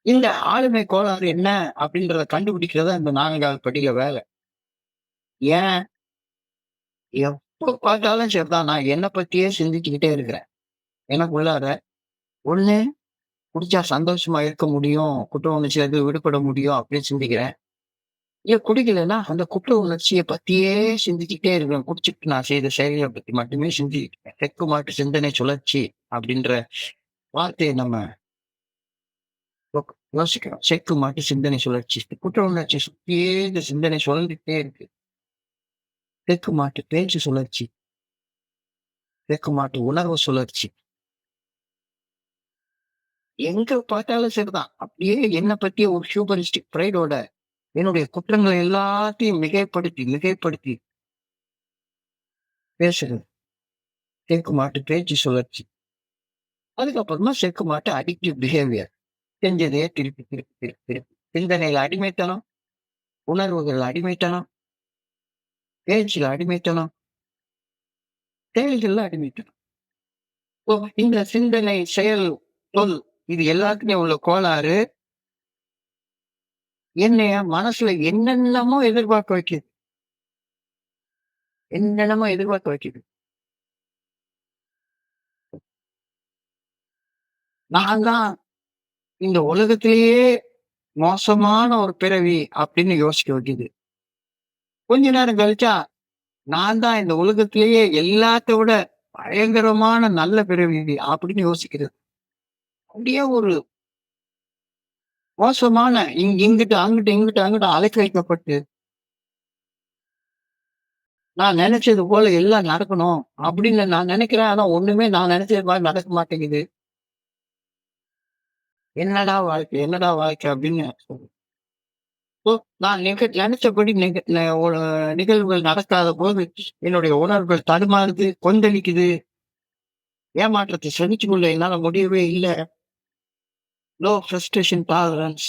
இந்த ஆளுமை கோளாறு என்ன அப்படின்றத கண்டுபிடிக்கிறதா இந்த 4வது படியில வேலை. ஏன்? எப்ப பார்த்தாலும் சரிதான், நான் என்னை பத்தியே சிந்திச்சுக்கிட்டே இருக்கிறேன். எனக்குள்ளார ஒண்ணு குடிச்சா சந்தோஷமா இருக்க முடியும், குற்ற உணர்ச்சியிலிருந்து விடுபட முடியும் அப்படின்னு சிந்திக்கிறேன். இல்ல குடிக்கலைன்னா அந்த குற்ற உணர்ச்சிய பத்தியே சிந்திச்சுக்கிட்டே இருக்கிறேன். குடிச்சிட்டு நான் செய்த செயல்களை பத்தி மட்டுமே சிந்திக்கிட்டு இருக்கேன். தெற்கு மாட்டு சிந்தனை சுழற்சி அப்படின்ற வார்த்தையை நம்ம யோசிக்கிறோம். செக்கு மாட்டு சிந்தனை சுழற்சி. குற்ற உணர்ச்சி சுத்தியே இந்த சிந்தனை சுழந்துட்டே இருக்கு. தெற்கு மாட்டு பேச்சு சுழற்சி, தெற்கு மாட்டு உணர்வு சுழற்சி. எங்க பார்த்தாலும் சரிதான். அப்படியே என்னை பத்திய ஒரு ஹியூமரிஸ்டிக் பிரைடோட என்னுடைய குற்றங்கள் எல்லாத்தையும் மிகைப்படுத்தி மிகைப்படுத்தி பேசுறது. தேக்கு மாட்டு பேச்சு சுழற்சி. அதுக்கப்புறமா செக்கு மாட்டு அடிக்டிவ் பிஹேவியர். செஞ்சதையே திருப்பி, திருப்பி, திருப்பி, திருப்பி. சிந்தனையில அடிமைத்தனம், உணர்வுகள் அடிமைத்தனம், பேச்சுல அடிமைத்தனம், செயல்கள்ல அடிமைத்தனம். இப்போ இந்த சிந்தனை, செயல், சொல் இது எல்லாத்துலயும் உள்ள கோளாறு என்னைய மனசுல என்னென்னமோ எதிர்பார்க்க வைக்குது. என்னென்னமோ எதிர்பார்க்க வைக்குது. நான் தான் இந்த உலகத்திலேயே மோசமான ஒரு பிறவி அப்படின்னு யோசிக்க வைக்குது. கொஞ்ச நேரம் கழிச்சா, நான் தான் இந்த உலகத்திலேயே எல்லாத்த விட பயங்கரமான நல்ல பிறவி அப்படின்னு யோசிக்கிறது. அப்படியே ஒரு மோசமான இங்கிட்டு, அங்கிட்டு, இங்கிட்டு, அங்கிட்டு அலைக்க வைக்கப்பட்டு, நான் நினைச்சது போல எல்லாம் நடக்கணும் அப்படின்னு நான் நினைக்கிறேன். ஆனா ஒண்ணுமே நான் நினைச்சது மாதிரி நடக்க மாட்டேங்குது. என்னடா வாழ்க்கை, என்னடா வாழ்க்கை அப்படின்னு இப்போ நான் நினைச்சபடி ஒரு நிகழ்வுகள் நடக்காத போது என்னுடைய உணர்வுகள் தடுமாறுது, கொந்தளிக்குது, ஏமாற்றத்தை சகிச்சு கொள்ள என்னால முடியவே இல்லை. Low frustration tolerance.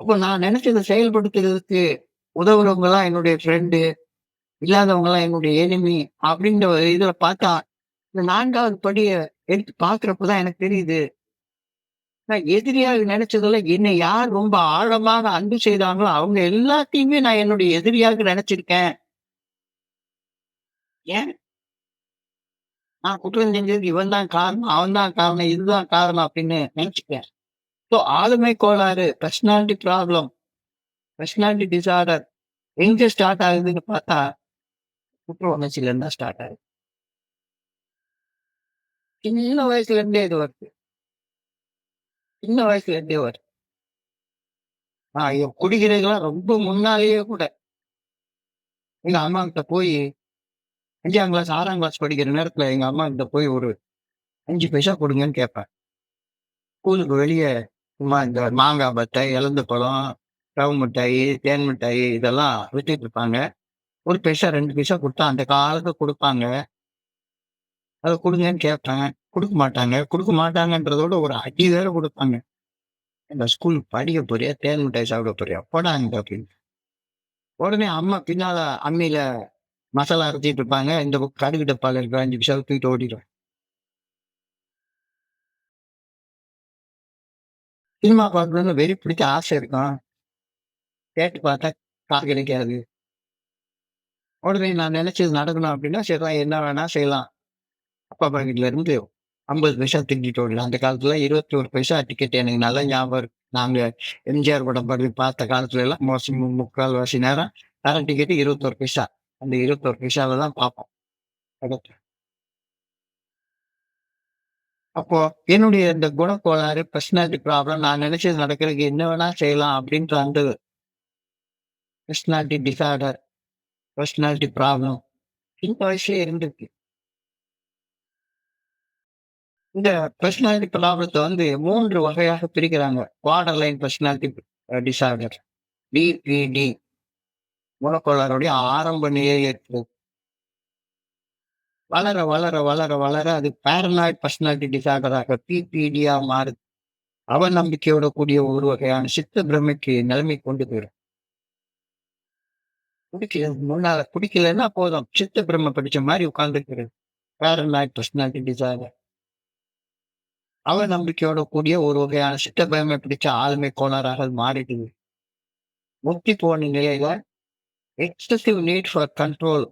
அப்போ நான் நினைச்சதை செயல்படுத்துறதுக்கு உதவுறவங்க எல்லாம் என்னுடைய ஃப்ரெண்டு, இல்லாதவங்க எல்லாம் என்னுடைய எனிமி அப்படின்ற ஒரு இதுல பார்த்தா, இந்த 4வது படிய எடுத்து பார்க்கிறப்பதான் எனக்கு தெரியுது. நான் எதிரியாக நினைச்சதுல என்னை யார் ரொம்ப ஆழமாக அன்பு செய்தாங்களோ அவங்க எல்லாத்தையுமே நான் என்னுடைய எதிரியாக நினைச்சிருக்கேன். ஏன்? நான் குற்றம் செஞ்சதுக்கு இவன் தான் காரணம், அவன் தான் காரணம், இதுதான் காரணம் அப்படின்னு நினைச்சுக்கிறேன். ஸோ ஆளுமை கோளாறு, பர்சனாலிட்டி ப்ராப்ளம், பர்சனாலிட்டி டிசார்டர் எங்க ஸ்டார்ட் ஆகுதுன்னு பார்த்தா, குற்ற உணர்ச்சியில இருந்தா ஸ்டார்ட் ஆகுது. சின்ன வயசுல இருந்தே இது வருது. சின்ன வயசுல இருந்தே வருது. குடிக்கிறதுக்கெல்லாம் ரொம்ப முன்னாலேயே கூட எங்க அம்மா கிட்ட போய் 5ஆம் கிளாஸ், 6ஆம் கிளாஸ் படிக்கிற நேரத்துல எங்க அம்மா கிட்ட போய் ஒரு 5 பைசா கொடுங்கன்னு கேட்பேன். ஸ்கூலுக்கு வெளிய சும்மா இந்த மாங்காய் பத்தை, எலந்த பழம், ரவை மிட்டாயி, தேன் மிட்டாயி இதெல்லாம் வித்துட்டு இருப்பாங்க. 1 பைசா, 2 பைசா குடுத்தா அந்த காலத்துல குடுப்பாங்க. அத குடுங்கன்னு கேட்பேன். குடுக்க மாட்டாங்க. குடுக்க மாட்டாங்கன்றதோட ஒரு அடி வேற குடுப்பாங்க. "ஏன்டா ஸ்கூல் படிக்க போறியா? தேன் மிட்டாய் சாப்பிட போறியா? போடா அங்க" அப்படின்னு. உடனே அம்மா பின்னால அம்மியில மசாலா அரைச்சிட்டு இருப்பாங்க. இந்த பக்கம் கடுகு டப்பால இருக்கிற 5 பைசாவ தூக்கிட்டு ஓடிருவேன். சினிமா பார்க்கணும்னு வெறி பிடிச்ச ஆசை இருக்கும். கேட்டு பார்த்தா காசு கிடைக்காது. உடனே நான் நினைச்சது நடக்கணும் அப்படின்னா, சரி என்ன வேணா செய்யலாம். அப்பா பாக்கெட்ல இருந்து 50 பைசா திருடிட்டு ஓடலாம். அந்த காலத்துல 21 பைசா டிக்கெட் எனக்கு நல்லா ஞாபகம் இருக்கு. நாங்க எம்ஜிஆர் படம் பார்த்த காலத்துல எல்லாம் முக்கால்வாசி நேரம் கரண்ட் டிக்கெட் 21 பைசா. அந்த 21 பைசால தான் பார்ப்போம் படத்த. அப்போ என்னுடைய இந்த குணக்கோளாறு, பர்சனாலிட்டி ப்ராப்ளம் நான் நினைச்சது நடக்கிறதுக்கு என்ன வேணா செய்யலாம் அப்படின்ற அந்த பர்சனாலிட்டி டிசார்டர், பர்சனாலிட்டி ப்ராப்ளம் சின்ன வயசுலயே இருந்திருக்கு. இந்த பர்சனாலிட்டி ப்ராப்ளத்த வந்து 3 வகையாக பிரிக்கிறாங்க. Border line personality disorder, BPD. குணக்கோளாறுடைய ஆரம்ப நிலையில் இருக்கிறது. வளர, வளர, வளர, வளர அது பேரனாய்ட் பர்சனாலிட்டி டிசார்டராக பிபிடியா மாறுது. அவநம்பிக்கையோட கூடிய ஒரு வகையான சித்த பிரமைக்கு நிலைமை கொண்டு போயிடும். முன்னால குடிக்கலன்னா போதும். சித்த பிரம்ம படிச்ச மாதிரி உட்கார்ந்துருக்கிறது. Paranoid personality disorder. அவநம்பிக்கையோட கூடிய ஒரு வகையான சித்த பிரமை பிடிச்ச ஆளுமை கோளாறாக அது மாறிடுது. முத்தி போன நிலையில excessive need for control,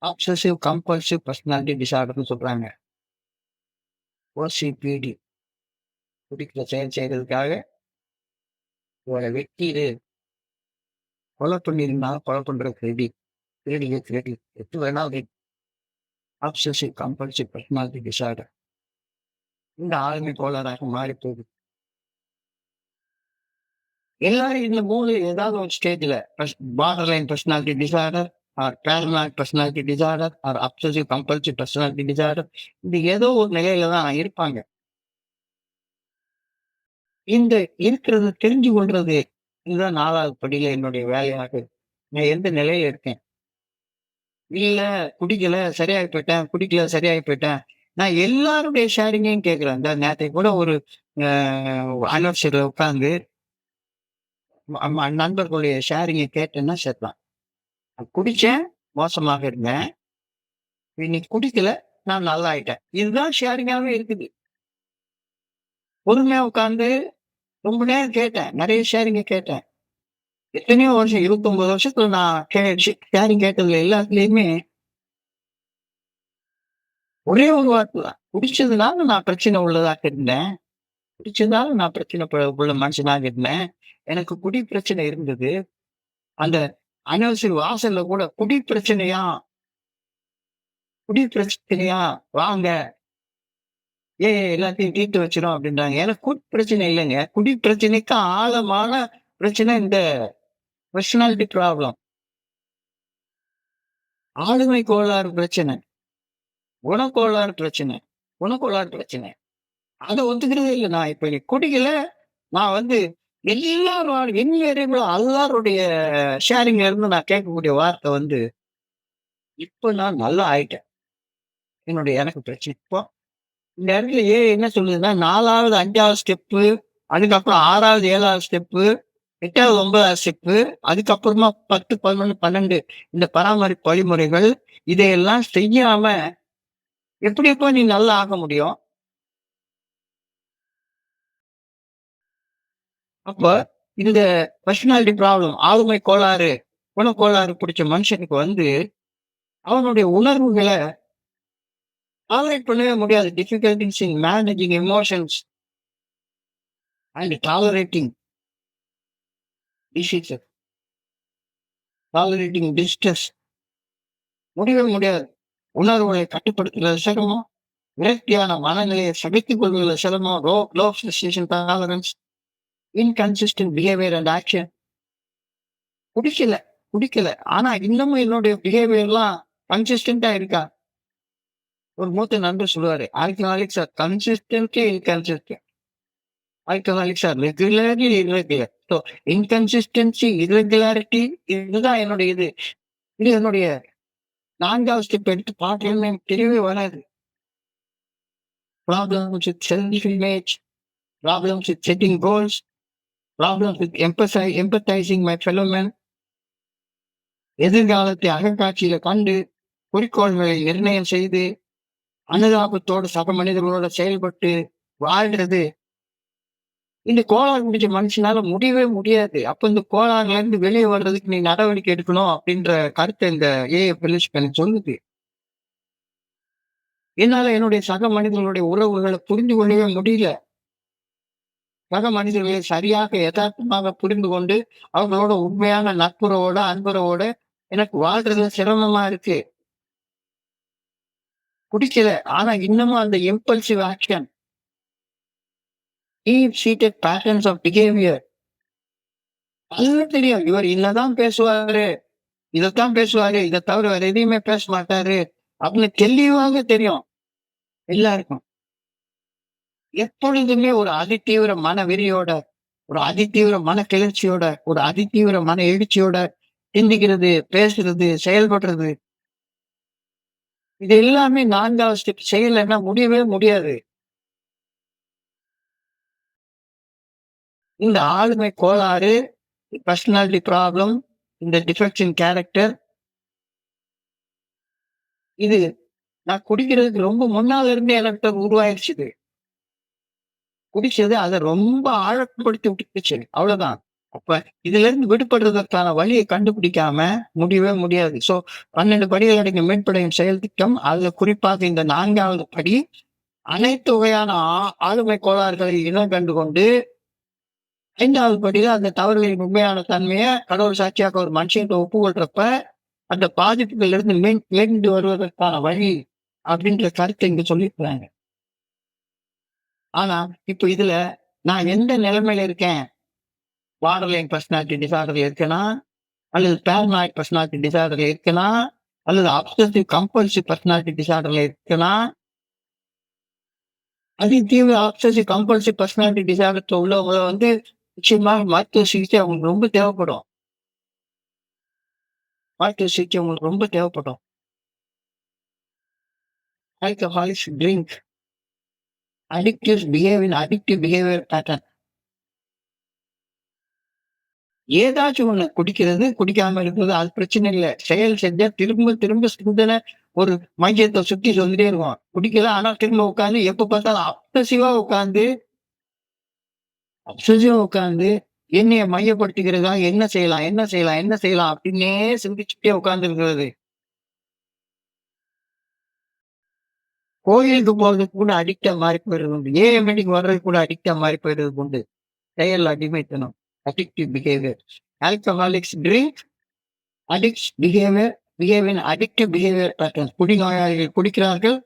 obsessive compulsive personality டிசார்டர்னு சொல்றாங்க. ஓசிபிடி. குடிக்கிற செயல் செய்யறதுக்காக இவரை வெட்டிடு, கொலை பண்ணியிருந்தாலும் கொலை பண்றதுக்கு ரெடி. திருடிய திருடி எது வேணாலும் அப்சசிவ் கம்பல்சிவ் பர்சனாலிட்டி டிசார்டர். இந்த ஆளுமை கோளாறாக மாறி போகுது. எல்லாரும் இந்த 3 ஏதாவது ஒரு ஸ்டேஜ்ல border line personality disorder or paranoid personality disorder or obsessive compulsive personality disorder இந்த ஏதோ ஒரு நிலையில தான் இருப்பாங்க. இந்த இருக்கிறது தெரிஞ்சு கொள்றது இதுதான் 4வது படியில என்னுடைய வேலையாக இருக்கு. நான் எந்த நிலையில இருக்கேன், இல்ல குடிக்கல சரியாகி போயிட்டேன், குடிக்கல சரியாகி போயிட்டேன். நான் எல்லாருடைய ஷேரிங்கையும் கேட்கிறேன். இந்த நேத்தைக்கு கூட ஒரு அ அனிவர்சரில உட்கார்ந்து நண்பர்களுடைய ஷேரிங்க கேட்டேன்னா சரிதான். குடிச்சேன், மோசமாக இருந்தேன். இன்னைக்கு குடிக்கல, நான் நல்லா ஆயிட்டேன். இதுதான் ஷேரிங்காவே இருக்குது. பொறுமையா உட்கார்ந்து ரொம்ப நேரம் கேட்டேன். நெறைய ஷேரிங்க கேட்டேன். எத்தனையோ வருஷம் 29 வருஷத்துல நான் ஷேரிங் கேட்டதுல எல்லாத்துலயுமே ஒரே ஒரு வார்த்தை தான். குடிச்சதுனால நான் பிரச்சனை உள்ளதாக இருந்தேன். குடிச்சதால நான் பிரச்சனை உள்ள மனுஷனாக இருந்தேன். எனக்கு குடி பிரச்சனை இருந்தது. அந்த அனிவர்சரி வாசல்ல கூட குடி பிரச்சனையா வாங்க. எல்லாத்தையும் தீர்த்து வச்சிரும் அப்படின்றாங்க. எனக்கு குடி பிரச்சனை இல்லைங்க. குடி பிரச்சனைக்கு ஆழமான பிரச்சனை இந்த பர்சனாலிட்டி ப்ராப்ளம். ஆளுமை கோளாறு பிரச்சனை. குணக்கோளாறு பிரச்சனை. குணக்கோளாறு பிரச்சனை. அத ஒத்துக்கிறதே இல்ல. நான் இப்ப குடிக்கல. நான் வந்து எல்லாரும் என்வரைபிளா எல்லாருடைய ஷேரிங்ல இருந்து நான் கேட்கக்கூடிய வார்த்தை வந்து, இப்ப நான் நல்லா ஆயிட்டேன். எனக்கு பிரச்சனை இப்போ இந்த இடத்துல என்ன சொல்லுதுன்னா 4வது, 5வது ஸ்டெப்பு, அதுக்கப்புறம் 6வது, 7வது ஸ்டெப்பு, 8வது, 9வது ஸ்டெப்பு, அதுக்கப்புறமா 10, 11, 12 இந்த பராமரிப்பு வழிமுறைகள் இதையெல்லாம் செய்யாம எப்படிப்பா நீ நல்லா ஆக முடியும்? அப்ப இந்த பர்சனாலிட்டி ப்ராப்ளம், ஆளுமை கோளாறு, குணக்கோளாறு புடிச்ச மனுஷனுக்கு வந்து அவனுடைய உணர்வுகள டாலரேட் பண்ணவே முடியாது. Difficulties in managing emotions and tolerating diseases, tolerating distress முடியவே முடியாது. உணர்வுகளை கட்டுப்படுத்துறது சிரமம். விரக்தியான மனநிலையை சகித்துக் கொள்வதில் சிரமம். Low frustration tolerance, inconsistent behaviour and action. குடிக்கல, குடிக்கல. ஆனா இன்னமும் என்னுடைய பிஹேவியர்லாம் கன்சிஸ்டன்ட்டா இருக்கா? ஒரு மூத்த நண்பர் சொல்லுவாரு, alcoholics are consistently inconsistent. Alcoholics are regularly irregular. So inconsistency, irregularity இதுதான் என்னுடைய இது. இது என்னுடைய 4வது ஸ்டெப் எடுத்து பார்க்கணும்னு எனக்கு தெரியவே வராது. Problems with self image, problems with setting goals, problems with empathising my fellow man. எதிர்காலத்தை அகக்காட்சியில கண்டு குறிக்கோள்களை நிர்ணயம் செய்து அனுதாபத்தோடு சக மனிதர்களோட செயல்பட்டு வாழ்றது இந்த கோளாறு பிடிச்ச மனுஷனால முடியவே முடியாது. அப்ப இந்த கோளாறுல இருந்து வெளியே வர்றதுக்கு நீ நடவடிக்கை எடுக்கணும் அப்படின்ற கருத்தை இந்த ஃபெலோஷிப் எனக்கு சொல்லுது. என்னால என்னுடைய சக மனிதர்களுடைய உறவுகளை புரிந்து கொள்ளவே முடியல. சக மனிதர்களை சரியாக யதார்த்தமாக புரிந்து கொண்டு அவர்களோட உண்மையான நட்புறவோட அன்புறவோட எனக்கு வாழ்றது சிரமமா இருக்கு. குடிக்கல. ஆனா இன்னமும் அந்த impulsive action, deep seated patterns of behaviour நல்லா தெரியும். இவர் இல்லதான் பேசுவாரு, இதைத்தான் பேசுவாரு, இதை தவிர வேற எதையுமே பேச மாட்டாரு அப்படின்னு தெளிவாக தெரியும் எல்லாருக்கும். எப்பொழுதுமே ஒரு அதிதீவிர மன வெறியோட, ஒரு அதிதீவிர மன கிளர்ச்சியோட, ஒரு அதிதீவிர மன எழுச்சியோட சிந்திக்கிறது, பேசுறது, செயல்படுறது இது எல்லாமே 4வது ஸ்டெப் செய்யலைன்னா முடியவே முடியாது. இந்த ஆளுமை கோளாறு, பர்சனாலிட்டி ப்ராப்ளம், இந்த டிஃபெக்ட்ஸ் இன் கேரக்டர் இது நான் குடிக்கிறதுக்கு ரொம்ப முன்னால இருந்தே எனக்கு உருவாயிருச்சு இது. குடிச்சது அத ரொம்ப ஆழப்படுத்தி விட்டுருச்சு. அவ்வளவுதான். அப்ப இதுல இருந்து விடுபடுறதற்கான வழியை கண்டுபிடிக்காம முடியவே முடியாது. 12 படிகள் அடங்கிய மீட்படையும் செயல் திட்டம். அதுல குறிப்பாக இந்த 4வது படி அனைத்து வகையான ஆளுமை கோளாறுகளை இனம் கண்டு கொண்டு 5வது படியில அந்த தவறுகளின் உண்மையான தன்மைய கடவுள் சாட்சியாக ஒரு மனுஷன் ஒப்புக்கொள்றப்ப அந்த பாதிப்புகள் இருந்து மீண்டு வருவதற்கான வழி அப்படின்ற கருத்தை இங்க சொல்லியிருக்கிறாங்க. ஆனா இப்ப இதுல நான் எந்த நிலைமையில இருக்கேன்? பார்டர்லைன் பர்சனாலிட்டி டிசார்டர்ல இருக்கேனா? அல்லது பேரனாய்ட் பர்சனாலிட்டி டிசார்டர்ல இருக்கேனா? அல்லது அப்சசிவ் கம்பல்சிவ் பர்சனாலிட்டி டிசார்டர்ல இருக்கேனா? அதிதீவிர அப்சசிவ் கம்பல்சிவ் பர்சனாலிட்டி டிசார்டர் உள்ளவங்க வந்து நிச்சயமா மருத்துவ சிகிச்சை அவங்களுக்கு ரொம்ப தேவைப்படும். மருத்துவ சிகிச்சை உங்களுக்கு ரொம்ப தேவைப்படும். Alcoholics drink addictive behaviour pattern. ஏதாச்சும் ஒண்ணு குடிக்கிறது, குடிக்காம இருக்கிறது அது பிரச்சனை இல்ல. செயல் செஞ்சா திரும்ப திரும்ப சிந்தனை ஒரு மையத்த சுத்தி சொல்லிட்டே இருக்கும். குடிக்கல ஆனா திரும்ப உட்கார்ந்து எப்ப பார்த்தாலும் அப்சசிவா உட்கார்ந்து என்னைய மையப்படுத்திக்கிறதா என்ன செய்யலாம் அப்படின்னே சிந்திச்சுட்டே உட்கார்ந்து இருக்கிறது. கோயிலுக்கு போறதுக்கு கூட அடிக்ட்டா மாறி போயிறது உண்டு. ஏஎம் மீட்டிங் வர்றதுக்கு கூட அடிக்ட்டா மாறி போயிறது உண்டு. செயல் அடிமைத்தனம். Addictive behaviour. Alcoholics drink behave in addictive behaviour pattern. குடிநோயாளிகள் குடிக்கிறார்கள்.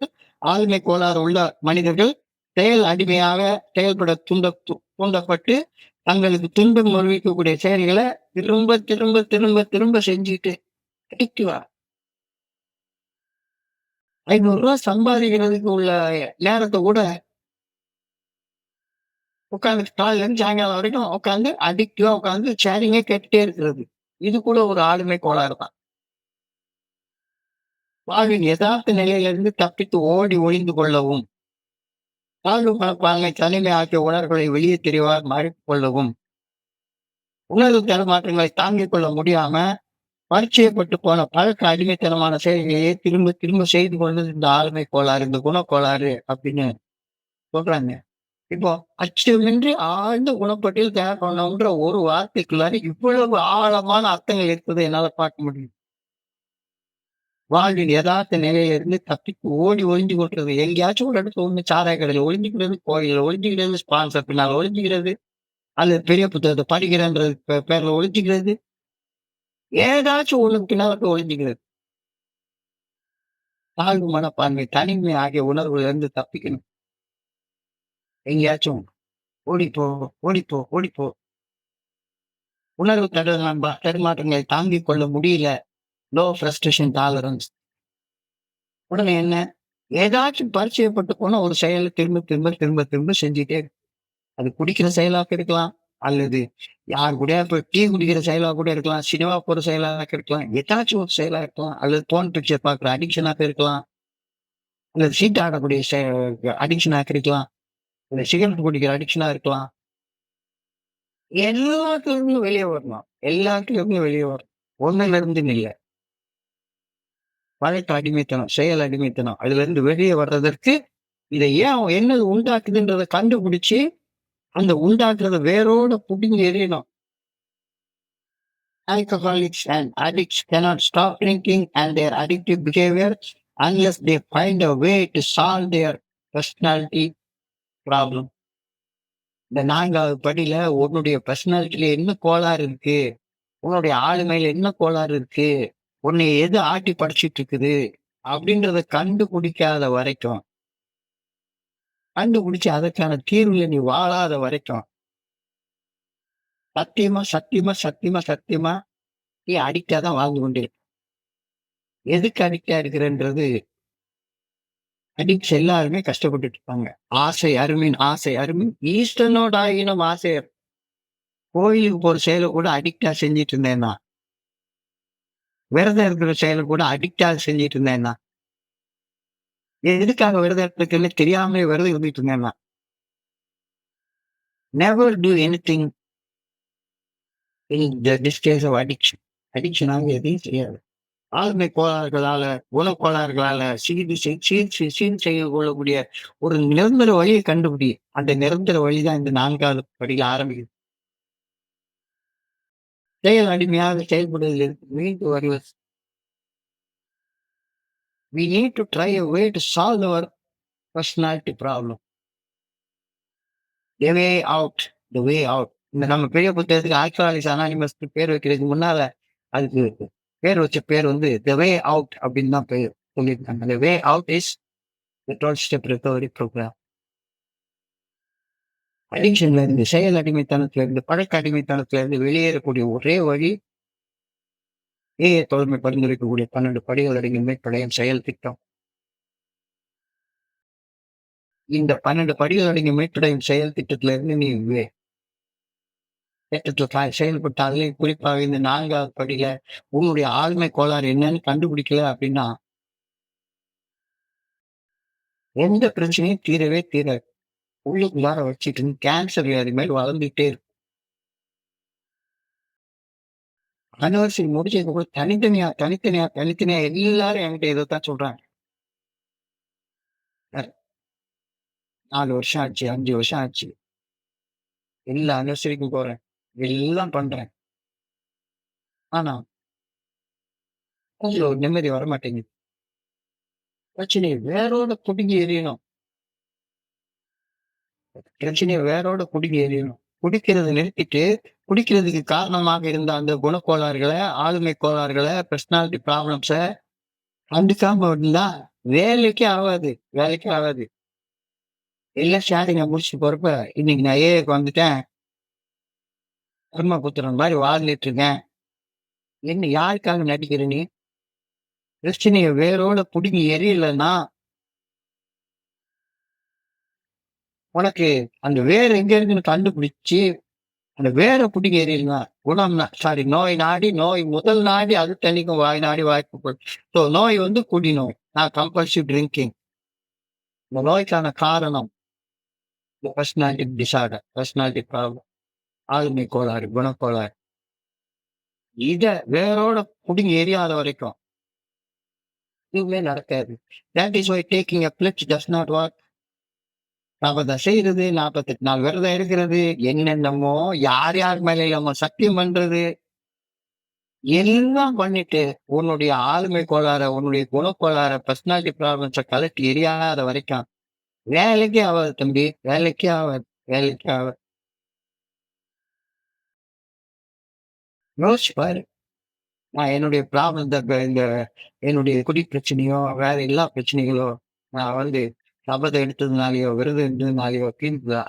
ஆளுமை கோளாறு உள்ள மனிதர்கள் செயல் அடிமையாக செயல்பட தூண்டப்பட்டு தங்களுக்கு துன்பம் விளைவிக்கக்கூடிய செயல்களை திரும்ப திரும்ப திரும்ப திரும்ப செஞ்சுட்டு அடிக்டிவா ரூ. 500 சம்பாதிக்கிறதுக்கு உள்ள நேரத்தை கூட உட்காந்து காலையில இருந்து சாயங்காலம் வரைக்கும் உட்காந்து அடிக்டிவா உட்காந்து ஷேரிங்கே கேட்டுட்டே இருக்கிறது. இது கூட ஒரு ஆளுமை கோளாறு தான். வாழ்வின் யதார்த்த நிலையிலிருந்து தப்பித்து ஓடி ஒளிந்து கொள்ளவும், தாழ்வு மனப்பான்மை தனிமை ஆகிய உணர்வுகளை வெளியே தெரிவார் மாறிக்கொள்ளவும், உணர்வு தரமாற்றங்களை தாங்கிக் கொள்ள முடியாம பரிச்சயப்பட்டு போன பழக்க அடிமைத்தனமான செயல்களையே திரும்ப திரும்ப செய்து கொண்டது இந்த ஆளுமை கோளாறு, இந்த குணக்கோளாறு அப்படின்னு சொல்றாங்க. இப்போ அச்சமின்றி ஆழ்ந்த குணப்பட்டியல் தேவைப்படும்ன்ற ஒரு வார்த்தைக்குள்ளார இவ்வளவு ஆழமான அர்த்தங்கள் இருப்பதை என்னால பார்க்க முடியும். வாழ்வின் யதார்த்த நிலையிலிருந்து தப்பித்து ஓடி ஒளிஞ்சு கொள்றது. எங்கேயாச்சும் ஒரு இடத்துல ஒண்ணு சாராய கடையில ஒளிஞ்சுக்கிறது, கோயில்ல ஒளிஞ்சுக்கிறது, ஸ்பான்சர் பின்னால ஒளிஞ்சுக்கிறது, அல்லது பெரிய புத்தகத்தை படிக்கிறேன்றது பேர்ல ஒளிஞ்சுக்கிறது. ஏதாச்சும் ஒண்ணுக்கு பின்னால போய் ஒளிஞ்சுக்கிறது. தாழ்வு மனப்பான்மை, தனிமை ஆகிய உணர்வுல இருந்து தப்பிக்கணும். எங்கேயாச்சும் ஓடிப்போ, ஓடிப்போ, ஓடிப்போ. உணர்வு தடுமாற்றங்களை தாங்கிக் கொள்ள முடியல. Low frustration tolerance. உடனே என்ன? ஏதாச்சும் பரிச்சயப்பட்டு போன ஒரு செயலை திரும்ப திரும்ப திரும்ப திரும்ப செஞ்சுட்டே அது குடிக்கிற செயலாக இருக்கலாம், அல்லது யார் கூட இப்ப டீ குடிக்கிற செயலா கூட இருக்கலாம், சினிமா போற செயலாக இருக்கலாம், ஏதாச்சும் ஒரு செயலா இருக்கலாம், அல்லது போன் பிக்சர் பார்க்குற அடிக்ஷனாக இருக்கலாம், அல்லது சீட் ஆடக்கூடிய அடிக்ஷனாக இருக்கலாம், இல்ல சிகரெட் குடிக்கிற அடிக்ஷனா இருக்கலாம். எல்லாத்துலயும் வெளியே வரணும். எல்லாத்துலயுமே வெளியே வரணும். ஒண்ணுல இருந்து இல்ல. பழக்க அடிமைத்தனம், செயல் அடிமைத்தனம். அதுல இருந்து வெளியே வர்றதற்கு இதை ஏன் என்னது உண்டாக்குதுன்றத கண்டுபிடிச்சு அந்த உண்டாக்குறத வேரோட புடுங்கி எறியணும். Alcoholics and addicts cannot stop drinking and their addictive behavior unless they find a way to solve their personality problem. இந்த 4வது படியில உன்னுடைய பர்சனாலிட்டியில என்ன கோளாறு இருக்கு, உன்னுடைய ஆளுமையில என்ன கோளாறு இருக்கு, உன்னை எது ஆட்டி படைச்சிட்டு இருக்குது அப்படின்றத கண்டுபிடிக்காத வரைக்கும், கண்டுபிடிச்சு அதற்கான தீர்வுல நீ வாழாத வரைக்கும் சத்தியமா சத்தியமா சத்தியமா சத்தியமா நீ அடிக்டா தான் வாழ்ந்து கொண்டிருக்க. எதுக்கு அடிக்டா இருக்கிறன்றது அடிக்ட்ஸ் எல்லாருமே கஷ்டப்பட்டுட்டு இருப்பாங்க. ஆசை அருமின் ஈஸ்டனோட ஆயினும் ஆசை. கோயிலுக்கு போற செயலை கூட அடிக்டா செஞ்சிட்டு இருந்தேன்னா, விரதம் இருக்கிற செயலை கூட அடிக்டா செஞ்சிட்டு இருந்தேன்னா, எதுக்காக விரதம் இருக்குன்னு தெரியாமலே விரதம் இருந்துட்டு இருந்தேன்னா, never do anything in the disease of addiction. அடிக்ஷனாக எதையும் செய்யாது. ஆளுமை கோளாறுகளால, குணக்கோளாறுகளால சீர் செய்து கொள்ளக்கூடிய ஒரு நிரந்தர வழியை கண்டுபிடி. அந்த நிரந்தர வழிதான் இந்த 4வது படியில ஆரம்பிக்குது. செயல் அடிமையாக செயல்படுவதில் மீண்டு வருவது. We need to try a way to solve our personality problem. The way out. The way out. இந்த நம்ம பெரிய புத்தகத்துக்கு ஆல்கஹாலிக்ஸ் அனானிமஸ் பேர் வைக்கிறதுக்கு முன்னால அதுக்கு பேர் வச்ச பேர் வந்து த வே அவுட் அப்படின்னு தான் பேர் சொல்லியிருக்காங்க. The way out is the 12-step recovery program. அடிக்ஷன்ல இருந்து, செயல் அடிமைத்தனத்துல இருந்து, பழக்க அடிமைத்தனத்துல இருந்து வெளியேறக்கூடிய ஒரே வழி தோழமை பரிந்துரைக்கக்கூடிய 12 படிகள் அடங்கிய மீட்படையும் செயல் திட்டம். இந்த 12 படிகள் அடங்கிய மீட்படையும் செயல் திட்டத்துல இருந்து நீ செயல்பட்டாலே, குறிப்பாக இந்த 4வது படியில உன்னுடைய ஆளுமை கோளாறு என்னன்னு கண்டுபிடிக்கல அப்படின்னா எந்த பிரச்சனையும் தீரவே தீராது. உள்ளுக்குள்ளார வச்சுட்டு கேன்சர் வியாதி மாரி வளர்ந்துட்டே இருக்கும். அனிவர்சரி முடிச்சதுக்கப்புறம் தனித்தனியா எல்லாரும் என்கிட்ட இதத்தான் சொல்றாங்க. அ 4 வருஷம் ஆச்சு, 5 வருஷம் ஆச்சு. எல்லா அனிவர்சரிக்கும் போறேன். எல்லாம் பண்றேன். ஆனா, அதுல ஒரு நிம்மதி வரமாட்டேங்குது. பிரச்சனைய வேரோட புடுங்கி எறியணும். பிரச்சனைய வேரோட புடுங்கி எறியணும். குடிக்கிறத நிறுத்திட்டு, குடிக்கிறதுக்கு காரணமாக இருந்த அந்த குணக்கோளாறுகள, ஆளுமை கோளாறுகள, பெர்சனாலிட்டி ப்ராப்ளம்ஸ கண்டுக்காம இருந்தா வேலைக்கே ஆவாது. வேலைக்கே ஆவாது. எல்லாம் ஷேரிங்க முடிச்சுட்டு போறப்ப, இன்னைக்கு நான் ஏஏக்கு வந்துட்டேன். பிரம்மபுத்திரன் மாரி வாழ்ந்துட்டு இருக்கேன். என்ன யாருக்காக நடிக்கிற நீ? பிரச்சனைய வேரோட புடுங்கி எறியலன்னா, உனக்கு அந்த வேர் எங்க இருக்குன்னு கண்டுபிடிச்சு, அந்த வேர புடுங்கி எறியலாம். நோய் நாடி, நோய் முதல் நாடி அது தணிக்கும் வாய் நாடி வாய்ப்பு. ஸோ நோய் வந்து குடிநோய். நான் கம்பல்சிவ் ட்ரிங்கிங். இந்த நோய்க்கான காரணம் பர்சனாலிட்டி டிஸார்டர், பர்சனாலிட்டி ப்ராப்ளம், ஆளுமை கோளாறு, குணக்கோளாறு. இத வேரோட புடுங்கி எறியாத வரைக்கும் எதுவுமே நடக்காது. That is why taking a pledge does not work. நாம அத செய்யறது 48 நாள் விரதம் இருக்கிறது, என்னென்னமோ யார் யார் மேல நம்ம சத்தியம் பண்றது, எல்லாம் பண்ணிட்டு உன்னுடைய ஆளுமை கோளாற, உன்னுடைய குணக்கோளாற, பர்சனாலிட்டி ப்ராப்ளம்ஸ கழட்டி எறியாத வரைக்கும் வேலைக்கே ஆவாது தம்பி. வேலைக்கே ஆவாது. வேலைக்கே ஆவாது. யோசிச்சு பாரு. நான் என்னுடைய ப்ராப்ளம் இந்த என்னுடைய குடி பிரச்சனையோ, வேற எல்லா பிரச்சனைகளோ, நான் வந்து சபதம் எடுத்ததுனாலயோ, விரதம் இருந்ததுனாலயோ தீர்ந்ததா?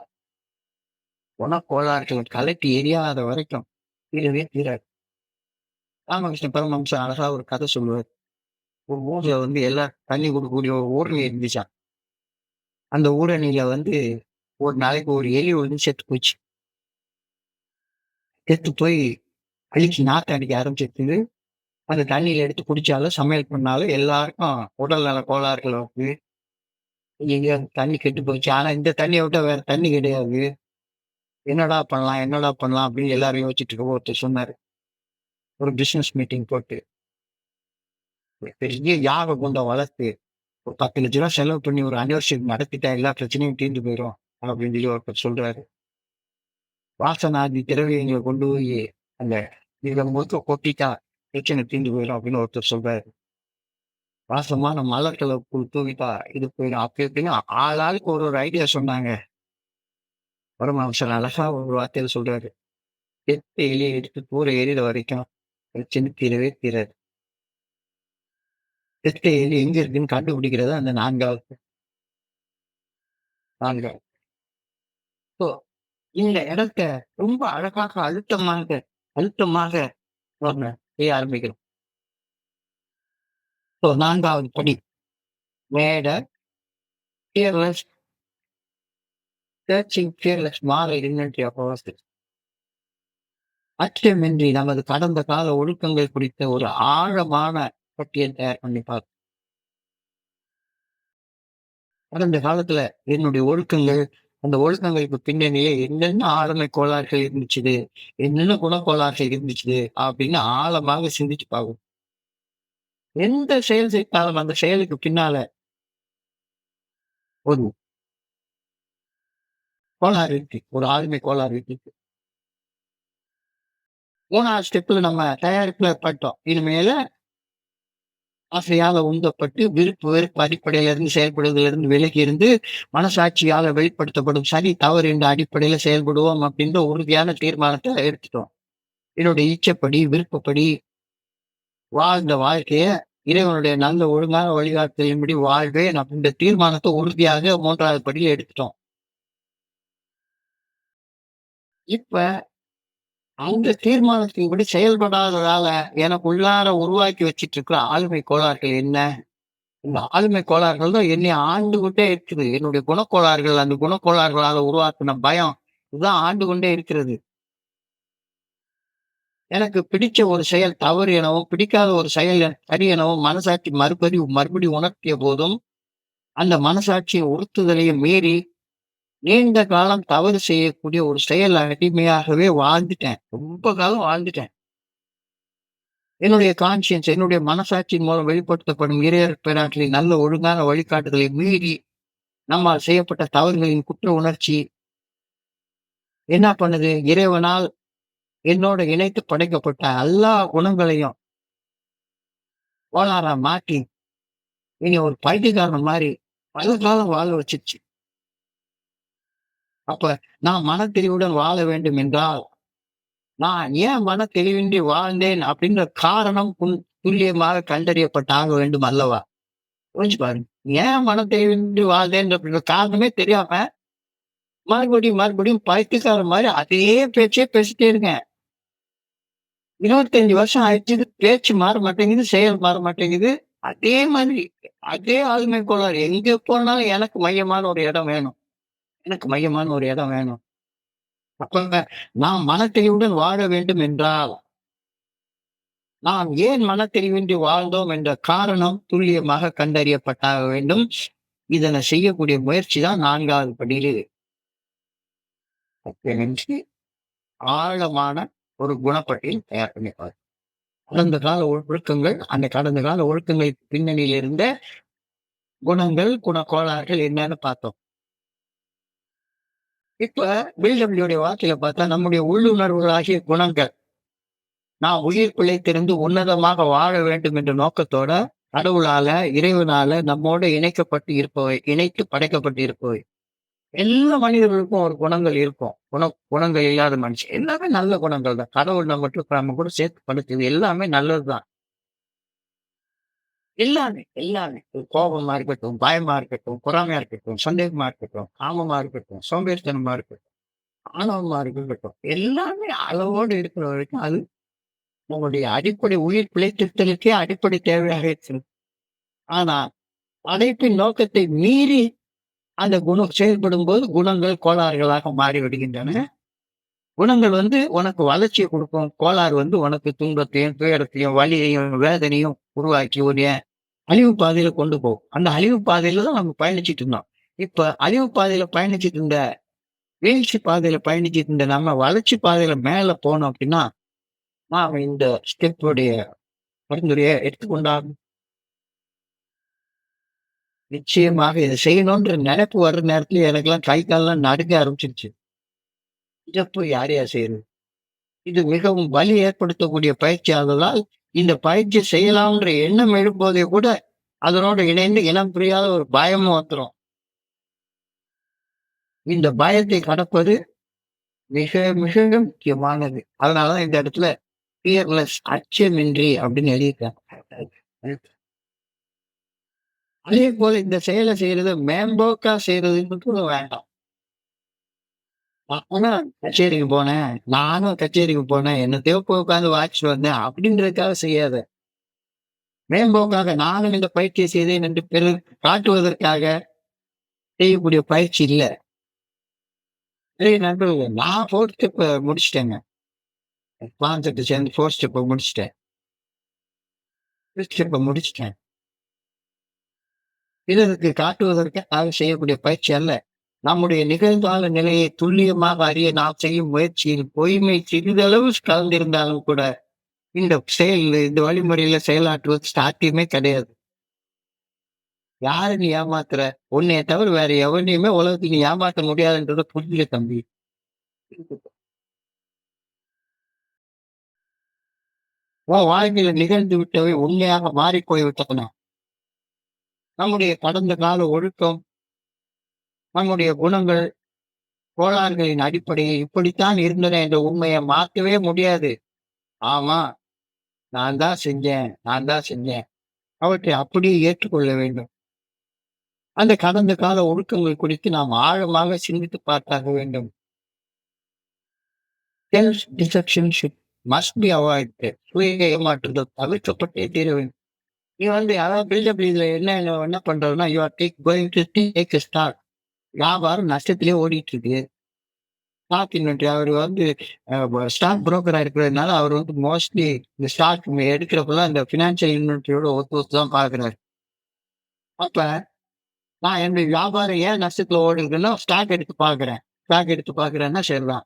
குணக்கோளாறுகள் கழட்டி எறியாத வரைக்கும் தீரவே தீராது. ராமகிருஷ்ண பரமஹம்சர் அழகா ஒரு கதை சொல்லுவாரு. ஒரு ஊர்ல வந்து எல்லாரும் தண்ணி குடுக்கக்கூடிய ஒரு ஊரணி இருந்துச்சாம். அந்த ஊரணியில வந்து ஒரு நாளைக்கு ஒரு எலி வந்து செத்து போச்சு. செத்து போய் அழிச்சு நாத்தம் அடிக்க ஆரம்பிச்சிருக்குது. அந்த தண்ணீல எடுத்து குடிச்சாலும், சமையல் பண்ணாலும் எல்லாருக்கும் உடல் நல கோளாறுகள் வருது. ஐயய்யோ! தண்ணி கெட்டு போச்சு. ஆனா இந்த தண்ணிய விட்டா வேற தண்ணி கிடையாது. என்னடா பண்ணலாம்? என்னடா பண்ணலாம்? அப்படின்னு எல்லாரும் யோசிச்சுட்டு இருக்கப்போ ஒருத்தர் சொன்னாரு. ஒரு பிசினஸ் மீட்டிங் போட்டு, ஒரு பெரிய யாக குண்டம் வளர்த்து, ஒரு ரூ. 10,00,000 செலவு பண்ணி ஒரு அனிவர்சரி நடத்திட்டா எல்லா பிரச்சனையும் தீர்ந்து போயிரும். அப்படின்னு சொல்லி ஒருத்தர் சொல்றாரு. வாசனாதி திரவியங்கள கொண்டு போயி அந்த இத முழுக்க கொட்டிட்டா பிரச்சனை தீர்ந்து போயிரும் அப்படின்னு ஒருத்தர் சொல்றாரு. வாசமான மலர்கள தூவிட்டா இது போயிடும். அப்படி இப்படின்னு ஆளாளுக்கு ஒரு ஒரு ஐடியா சொன்னாங்க. பரமஹம்சர் அழகா ஒரு வார்த்தையில சொல்றாரு. "செத்த எலிய எடுத்து தூர எறிகிற வரைக்கும் பிரச்சனை தீரவே தீராது." செத்த எலி எங்க இருக்குன்னு கண்டுபிடிக்கிறது அந்த 4வது. ஸோ இந்த இடத்த ரொம்ப அழகாக அழுத்தமாக நம்ம செய்ய ஆரம்பிக்கிறோம். ஸோ 4வது படி மேட ஃபியர்லெஸ் சர்ச்சிங் ஃபியர்லெஸ் மாற இன்வென்டரி ஆஃப் அவர்செல்ஃப். அச்சமின்றி நமது கடந்த கால ஒழுக்கங்கள் குறித்த ஒரு ஆழமான பட்டியல் தயார் பண்ணி பார்க்கணும். கடந்த காலத்துல என்னுடைய ஒழுக்கங்கள், அந்த ஒழுக்கங்களுக்கு பின்னணியிலே என்னென்ன ஆளுமை கோளாறுகள் இருந்துச்சுது, என்னென்ன குணக்கோளாறுகள் இருந்துச்சுது அப்படின்னு ஆழமாக சிந்திச்சு பார்க்கணும். எந்த செயல் செய்தாலும் அந்த செயலுக்கு பின்னால ஒரு கோளாறு இருக்கு. ஒரு ஆளுமை கோளாறு இருக்கு. 3வது ஸ்டெப்ல நம்ம தயாரிப்புல பட்டோம். இனிமேல ஆசையால உந்தப்பட்டு விருப்பு வெறுப்பு அடிப்படையில இருந்து செயல்படுவதிலிருந்து இருந்து விலகி இருந்து மனசாட்சியால வெளிப்படுத்தப்படும் சரி தவறு என்ற அடிப்படையில செயல்படுவோம் அப்படின்ற உறுதியான தீர்மானத்தை எடுத்துட்டோம். என்னுடைய இச்சப்படி விருப்பப்படி வாழ்ந்த வாழ்க்கைய இறைவனுடைய நல்ல ஒழுங்கான வழிகாட்டுதலின்படி வாழ்வேன் அப்படின்ற தீர்மானத்தை உறுதியாக 3வது படியில எடுத்துட்டோம். இப்ப அந்த தீர்மானத்தின்படி செயல்படாததால எனக்கு உள்ளார உருவாக்கி வச்சிட்டு இருக்கிற ஆளுமை கோளாறுகள் என்ன? இந்த ஆளுமை கோளாறுகள் தான் என்னை ஆண்டு கொண்டே இருக்குது. என்னுடைய குணக்கோளாறுகள், அந்த குணக்கோளாறுகளால உருவாக்கின பயம், இதுதான் ஆண்டு கொண்டே இருக்கிறது. எனக்கு பிடிச்ச ஒரு செயல் தவறு எனவும், பிடிக்காத ஒரு செயல் சரி எனவும் மனசாட்சி மறுபடியும் உணர்த்திய போதும், அந்த மனசாட்சியின் உறுத்துதலையும் மீறி நீண்ட காலம் தவறு செய்யக்கூடிய ஒரு செயல் அடிமையாகவே வாழ்ந்துட்டேன். ரொம்ப காலம் வாழ்ந்துட்டேன். என்னுடைய கான்ஷியன்ஸ், என்னுடைய மனசாட்சியின் மூலம் வெளிப்படுத்தப்படும் இறையர் பேராற்றலின் நல்ல ஒழுங்கான வழிகாட்டுதலை மீறி நம்மால் செய்யப்பட்ட தவறுகளின் குற்ற உணர்ச்சி என்ன பண்ணுது? இறைவனால் என்னோட இணைத்து படைக்கப்பட்ட எல்லா குணங்களையும் கோளாறா மாற்றி, இனி ஒரு பைத்தியக்காரன் மாரி பல காலம் வாழ வச்சுருச்சு. அப்ப நான் மனத்தெளிவுடன் வாழ வேண்டும் என்றால், நான் ஏன் மனத்தெளிவின்றி வாழ்ந்தேன் அப்படின்ற காரணம் துல்லியமாக கண்டறியப்பட்டாக வேண்டும் அல்லவா? யோசிச்சு பாருங்க. ஏன் மனத்தெளிவின்றி வாழ்ந்தேன் அப்படின்ற காரணமே தெரியாம, மறுபடியும் பைத்தியக்காரன் மாரி அதே பேச்சே பேசிட்டே இருக்கேன். 25 வருஷம் ஆயிடுச்சு. பேச்சு மாற மாட்டேங்குது, செயல் மாற மாட்டேங்குது. அதே மாதிரி, அதே ஆளுமை கோளாறு. எங்க போனாலும் எனக்கு மையமான ஒரு இடம் வேணும். எனக்கு மையமான ஒரு இடம் வேணும். அப்ப நாம் மனத்தெளிவுடன் வாழ வேண்டும் என்றால், நாம் ஏன் மனத்தெளிவின்றி வாழ்ந்தோம் என்ற காரணம் துல்லியமாக கண்டறியப்பட்டாக வேண்டும். இதனை செய்யக்கூடிய முயற்சி தான் 4வது படியிலே நின்று ஆழமான ஒரு குணப்பட்டியல் தயார் பண்ணிப்பார். கடந்த கால ஒழுக்கங்கள், அந்த கடந்த கால ஒழுக்கங்கள் பின்னணியில் இருந்த குணங்கள், குணக்கோளாறுகள் என்னன்னு பார்த்தோம். இப்ப பில்டபிள்யூடைய வார்த்தையில பார்த்தா நம்முடைய உள்ளுணர்வுகளாகிய குணங்கள், நான் உயிர் பிழைத்திருந்து உன்னதமாக வாழ வேண்டும் என்ற நோக்கத்தோட கடவுளால, இறைவனால நம்மோட இணைக்கப்பட்டு இருப்பவை, இணைத்து படைக்கப்பட்டு இருப்பவை. எல்லா மனிதர்களுக்கும் ஒரு குணங்கள் இருக்கும். குணங்கள் இல்லாத மனுஷன் எல்லாமே நல்ல குணங்கள் தான். கடவுள் நம்ம கூட சேர்த்து படைச்சது எல்லாமே நல்லதுதான். எல்லாமே எல்லாமே கோபமா இருக்கட்டும், பயமா இருக்கட்டும், பொறாமையா இருக்கட்டும், சந்தேகமா இருக்கட்டும், காமமா இருக்கட்டும், சோம்பேறித்தனமா இருக்கட்டும், ஆணவமா இருக்கட்டும், எல்லாமே அளவோடு இருக்கிற வரைக்கும் அது உங்களுடைய அடிப்படை உயிர் பிழைத்திருத்தலுக்கே அடிப்படை தேவையாக இருக்கிறது. ஆனா படைப்பின் நோக்கத்தை மீறி அந்த குணம் செயல்படும் போது குணங்கள் கோளாறுகளாக மாறி விடுகின்றன. குணங்கள் உனக்கு வளர்ச்சியை கொடுக்கும். கோளாறு உனக்கு துன்பத்தையும், துயரத்தையும், வலியையும், வேதனையும் உருவாக்கி ஒரு அழிவு பாதையில கொண்டு போகும். அந்த அழிவு பாதையில தான் நம்ம பயணிச்சுட்டு இருந்தோம். இப்ப அழிவு பாதையில பயணிச்சுட்டு இருந்த, வீழ்ச்சி பாதையில பயணிச்சுட்டு இருந்த நம்ம வளர்ச்சி பாதையில மேல போனோம் அப்படின்னா, நாம இந்த ஸ்டெப்புடைய பரிந்துரையை எடுத்துக்கொண்டாகும். நிச்சயமாக இதை செய்யணும்ன்ற நினைப்பு வர்ற நேரத்துல எனக்கெல்லாம் கை கால்லாம் நடுங்க ஆரம்பிச்சிருச்சு. இதை போய் யாரையா செய்யறது? இது மிகவும் வலி ஏற்படுத்தக்கூடிய பயிற்சி. ஆதலால் இந்த பயிற்சி செய்யலாம்ன்ற எண்ணம் எழும்போதே கூட அதனோடு இணைந்து இனம் புரியாத ஒரு பயமும் வந்துடும். இந்த பயத்தை கடப்பது மிக மிக முக்கியமானது. அதனாலதான் இந்த இடத்துல பியர்லெஸ், அச்சமின்றி அப்படின்னு எழுதியிருக்காங்க. அதே போல இந்த செயலை செய்யறது மேம்போக்கா செய்யறதுன்னு வேண்டாம். கச்சேரிக்கு போனேன், நானும் கச்சேரிக்கு போனேன், என்னத்தையோ போய் உட்காந்து வாட்சிட்டு வந்தேன் அப்படின்றதுக்காக செய்யாத. மேம்போக்காக நானும் இந்த பயிற்சியை செய்தேன் என்று பிறர் காட்டுவதற்காக செய்யக்கூடிய பயிற்சி இல்ல. சரி நண்பர்களே, நான் 4 ஸ்டெப் முடிச்சிட்டேங்க. கான்செப்ட் சேர்ந்து 4 ஸ்டெப் முடிச்சிட்டேன். 5 ஸ்டெப் முடிச்சிட்டேன். பிறருக்கு காட்டுவதற்காக செய்யக்கூடிய பயிற்சி அல்ல. நம்முடைய நிகழ்கால நிலையை துல்லியமாக அறிய நாம் செய்யும் முயற்சியில் பொய்மை சிறிதளவு கலந்திருந்தாலும் கூட இந்த இந்த வழிமுறையில செயலாற்றுவது சாத்தியமே கிடையாது. யாரை நீ ஏமாத்துற? உன்னைய தவிர வேற எவனையுமே உலகத்துக்கு நீ ஏமாற்ற முடியாதுன்றத புரிஞ்சுக்க தம்பி. உன் வாழ்க்கையில நிகழ்ந்து விட்டவை உண்மையாக மாறி போய்விட்டன. நம்முடைய கடந்த கால ஒழுக்கம், நம்முடைய குணங்கள், கோளாறுகளின் அடிப்படையை இப்படித்தான் இருந்தன என்ற உண்மையை மாற்றவே முடியாது. ஆமா, நான் தான் செஞ்சேன். அவற்றை அப்படியே ஏற்றுக்கொள்ள வேண்டும். அந்த கடந்த கால ஒழுக்கங்கள் குறித்து நாம் ஆழமாக சிந்தித்து பார்த்தாக வேண்டும். Self deception must be avoided. சுய ஏமாற்றுதல் தவிர்க்கப்பட்டே தீர வேண்டும். நீ அதாவது பில்டப் இதுல என்ன பண்றதுன்னா, you are going to take a start. வியாபாரம் நஷ்டத்திலே ஓடிட்டு இருக்கு. ஸ்டாக் இன்வென்ட்ரி அவர் ஸ்டாக் புரோக்கரா இருக்கிறதுனால அவர் மோஸ்ட்லி இந்த ஸ்டாக் எடுக்கிறப்பெல்லாம் இந்த பினான்சியல் இன்வென்ட்ரியோட ஒத்து தான் பாக்குறாரு. அப்ப நான் என்னுடைய வியாபாரம் ஏன் நஷ்டத்துல ஓடுதுன்னா, ஸ்டாக் எடுத்து பார்க்குறேன். ஸ்டாக் எடுத்து பார்க்குறேன்னா சரிதான்.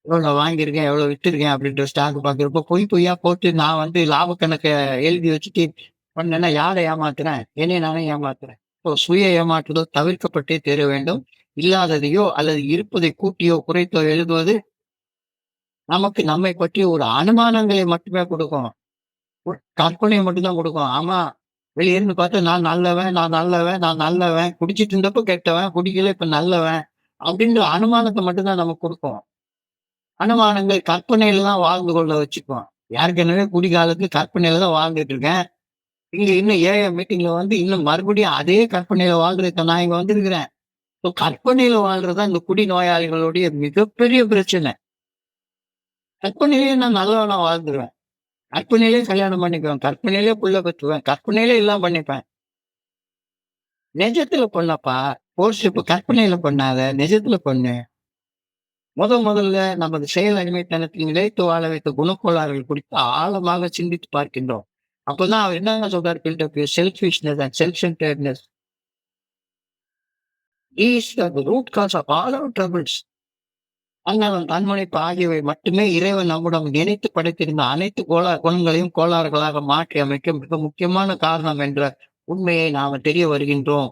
எவ்வளோ வாங்கியிருக்கேன், எவ்வளோ வித்திருக்கேன் அப்படின்ற ஸ்டாக் பார்க்குறப்போ பொய் பொய்யா போட்டு நான் வந்து லாப கணக்க எழுதி வச்சுட்டு பண்ணேன்னா யாரை ஏமாத்துறேன்? என்னைய நானே ஏமாத்துறேன். சுய ஏமாற்றுதல் தவிர்க்கப்பட்டே தீர வேண்டும். இல்லாததையோ அல்லது இருப்பதை கூட்டியோ, குறைத்தோ எழுதுவது நமக்கு நம்மை பற்றிய ஒரு அனுமானங்களை மட்டுமே கொடுக்கும். கற்பனைய மட்டும் தான் கொடுக்கும். ஆமா, வெளிய இருந்து பார்த்தா நான் நல்லவன், நான் நல்லவன், நான் நல்லவன். குடிச்சிட்டு இருந்தப்போ கெட்டவன், குடிக்கல இப்ப நல்லவன். அப்படின்ற அனுமானத்த மட்டும் தான் நமக்கு குடுக்கும். அனுமானங்கள் கற்பனையில தான் வாழ்ந்து கொள்ள வச்சுக்கும். ஏற்கனவே குடிகாலத்துல கற்பனையில தான் வாழ்ந்துட்டு இருக்கேன். இங்க இன்னும் ஏஐ மீட்டிங்ல வந்து இன்னும் மறுபடியும் அதே கற்பனையில வாழ்றதுக்கு நான் இங்க வந்திருக்கிறேன். கற்பனையில வாழ்றது தான் இந்த குடி நோயாளிகளுடைய மிகப்பெரிய பிரச்சனை. கற்பனையிலேயே நான் நல்லவனா வாழ்ந்துருவேன். கற்பனையிலேயே கல்யாணம் பண்ணிக்குவேன். கற்பனையிலேயே புள்ள பெத்துக்குவேன். கற்பனையிலே எல்லாம் பண்ணிப்பேன். நிஜத்துல பண்ணப்பா. கோர்ஷிப் கற்பனையில பண்ணாத. நிஜத்துல பண்ணு. முதல்ல நமது செயல் அடிமைத்தனத்தில் நிலைத்து வாழ வைத்த குணக்கோளாறுகள் குறித்து ஆழமாக சிந்தித்து பார்க்கின்றோம். அப்பதான் அவர் என்ன சொல்றாரு buildup selfishness and self centredness is the root cause of all our troubles. அண்ணாவன் தன்முனைப்பு ஆகியவை மட்டுமே இறைவன் நம்முடன் நினைத்து படைத்திருந்த அனைத்து குணங்களையும் கோளாறுகளாக மாற்றி அமைக்க மிக முக்கியமான காரணம் என்ற உண்மையை நாம தெரிய வருகின்றோம்.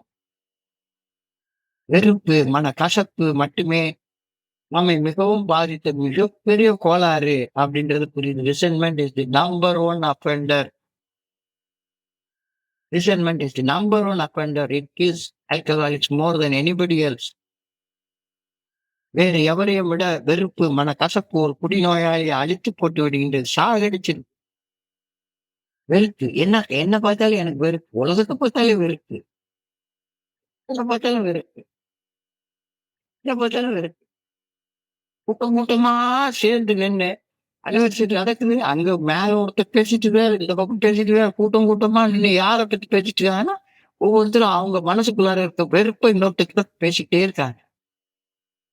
வெறுப்பு, மன கசப்பு மட்டுமே நம்மை மிகவும் பாதித்த மிகப்பெரிய கோளாறு அப்படின்றது புரியுது. Resentment is the number one offender. Resentment is the number one offender. It kills alcoholics more than anybody else. வேறு எவரையும் விட வெறுப்பு, மனக்கசப்பு ஒரு குடிநோயாளியை அழித்து போட்டு விடுகின்றது. சாகடிச்சு வெறுப்பு. என்ன பார்த்தாலும் எனக்கு வெறுப்பு. உலகத்தை பார்த்தாலே வெறுப்பு. எத பார்த்தாலும் வெறுப்பு. எத பார்த்தாலும் வெறுப்பு. கூட்டம் கூட்டமா சேர்ந்து நின்னு அலுவலிச்சுட்டு நடக்குது. அங்க மேல ஒருத்தர் பேசிட்டு இருக்காரு, இந்த பக்கம் பேசிட்டு இருக்காரு. கூட்டம் கூட்டமா நின்னு யார பத்தி பேசிட்டு இருக்காங்கன்னா, ஒவ்வொருத்தரும் அவங்க மனசுக்குள்ளார இருக்க வெறுப்ப இன்னொருத்தர்கிட்ட பேசிக்கிட்டே இருக்காங்க.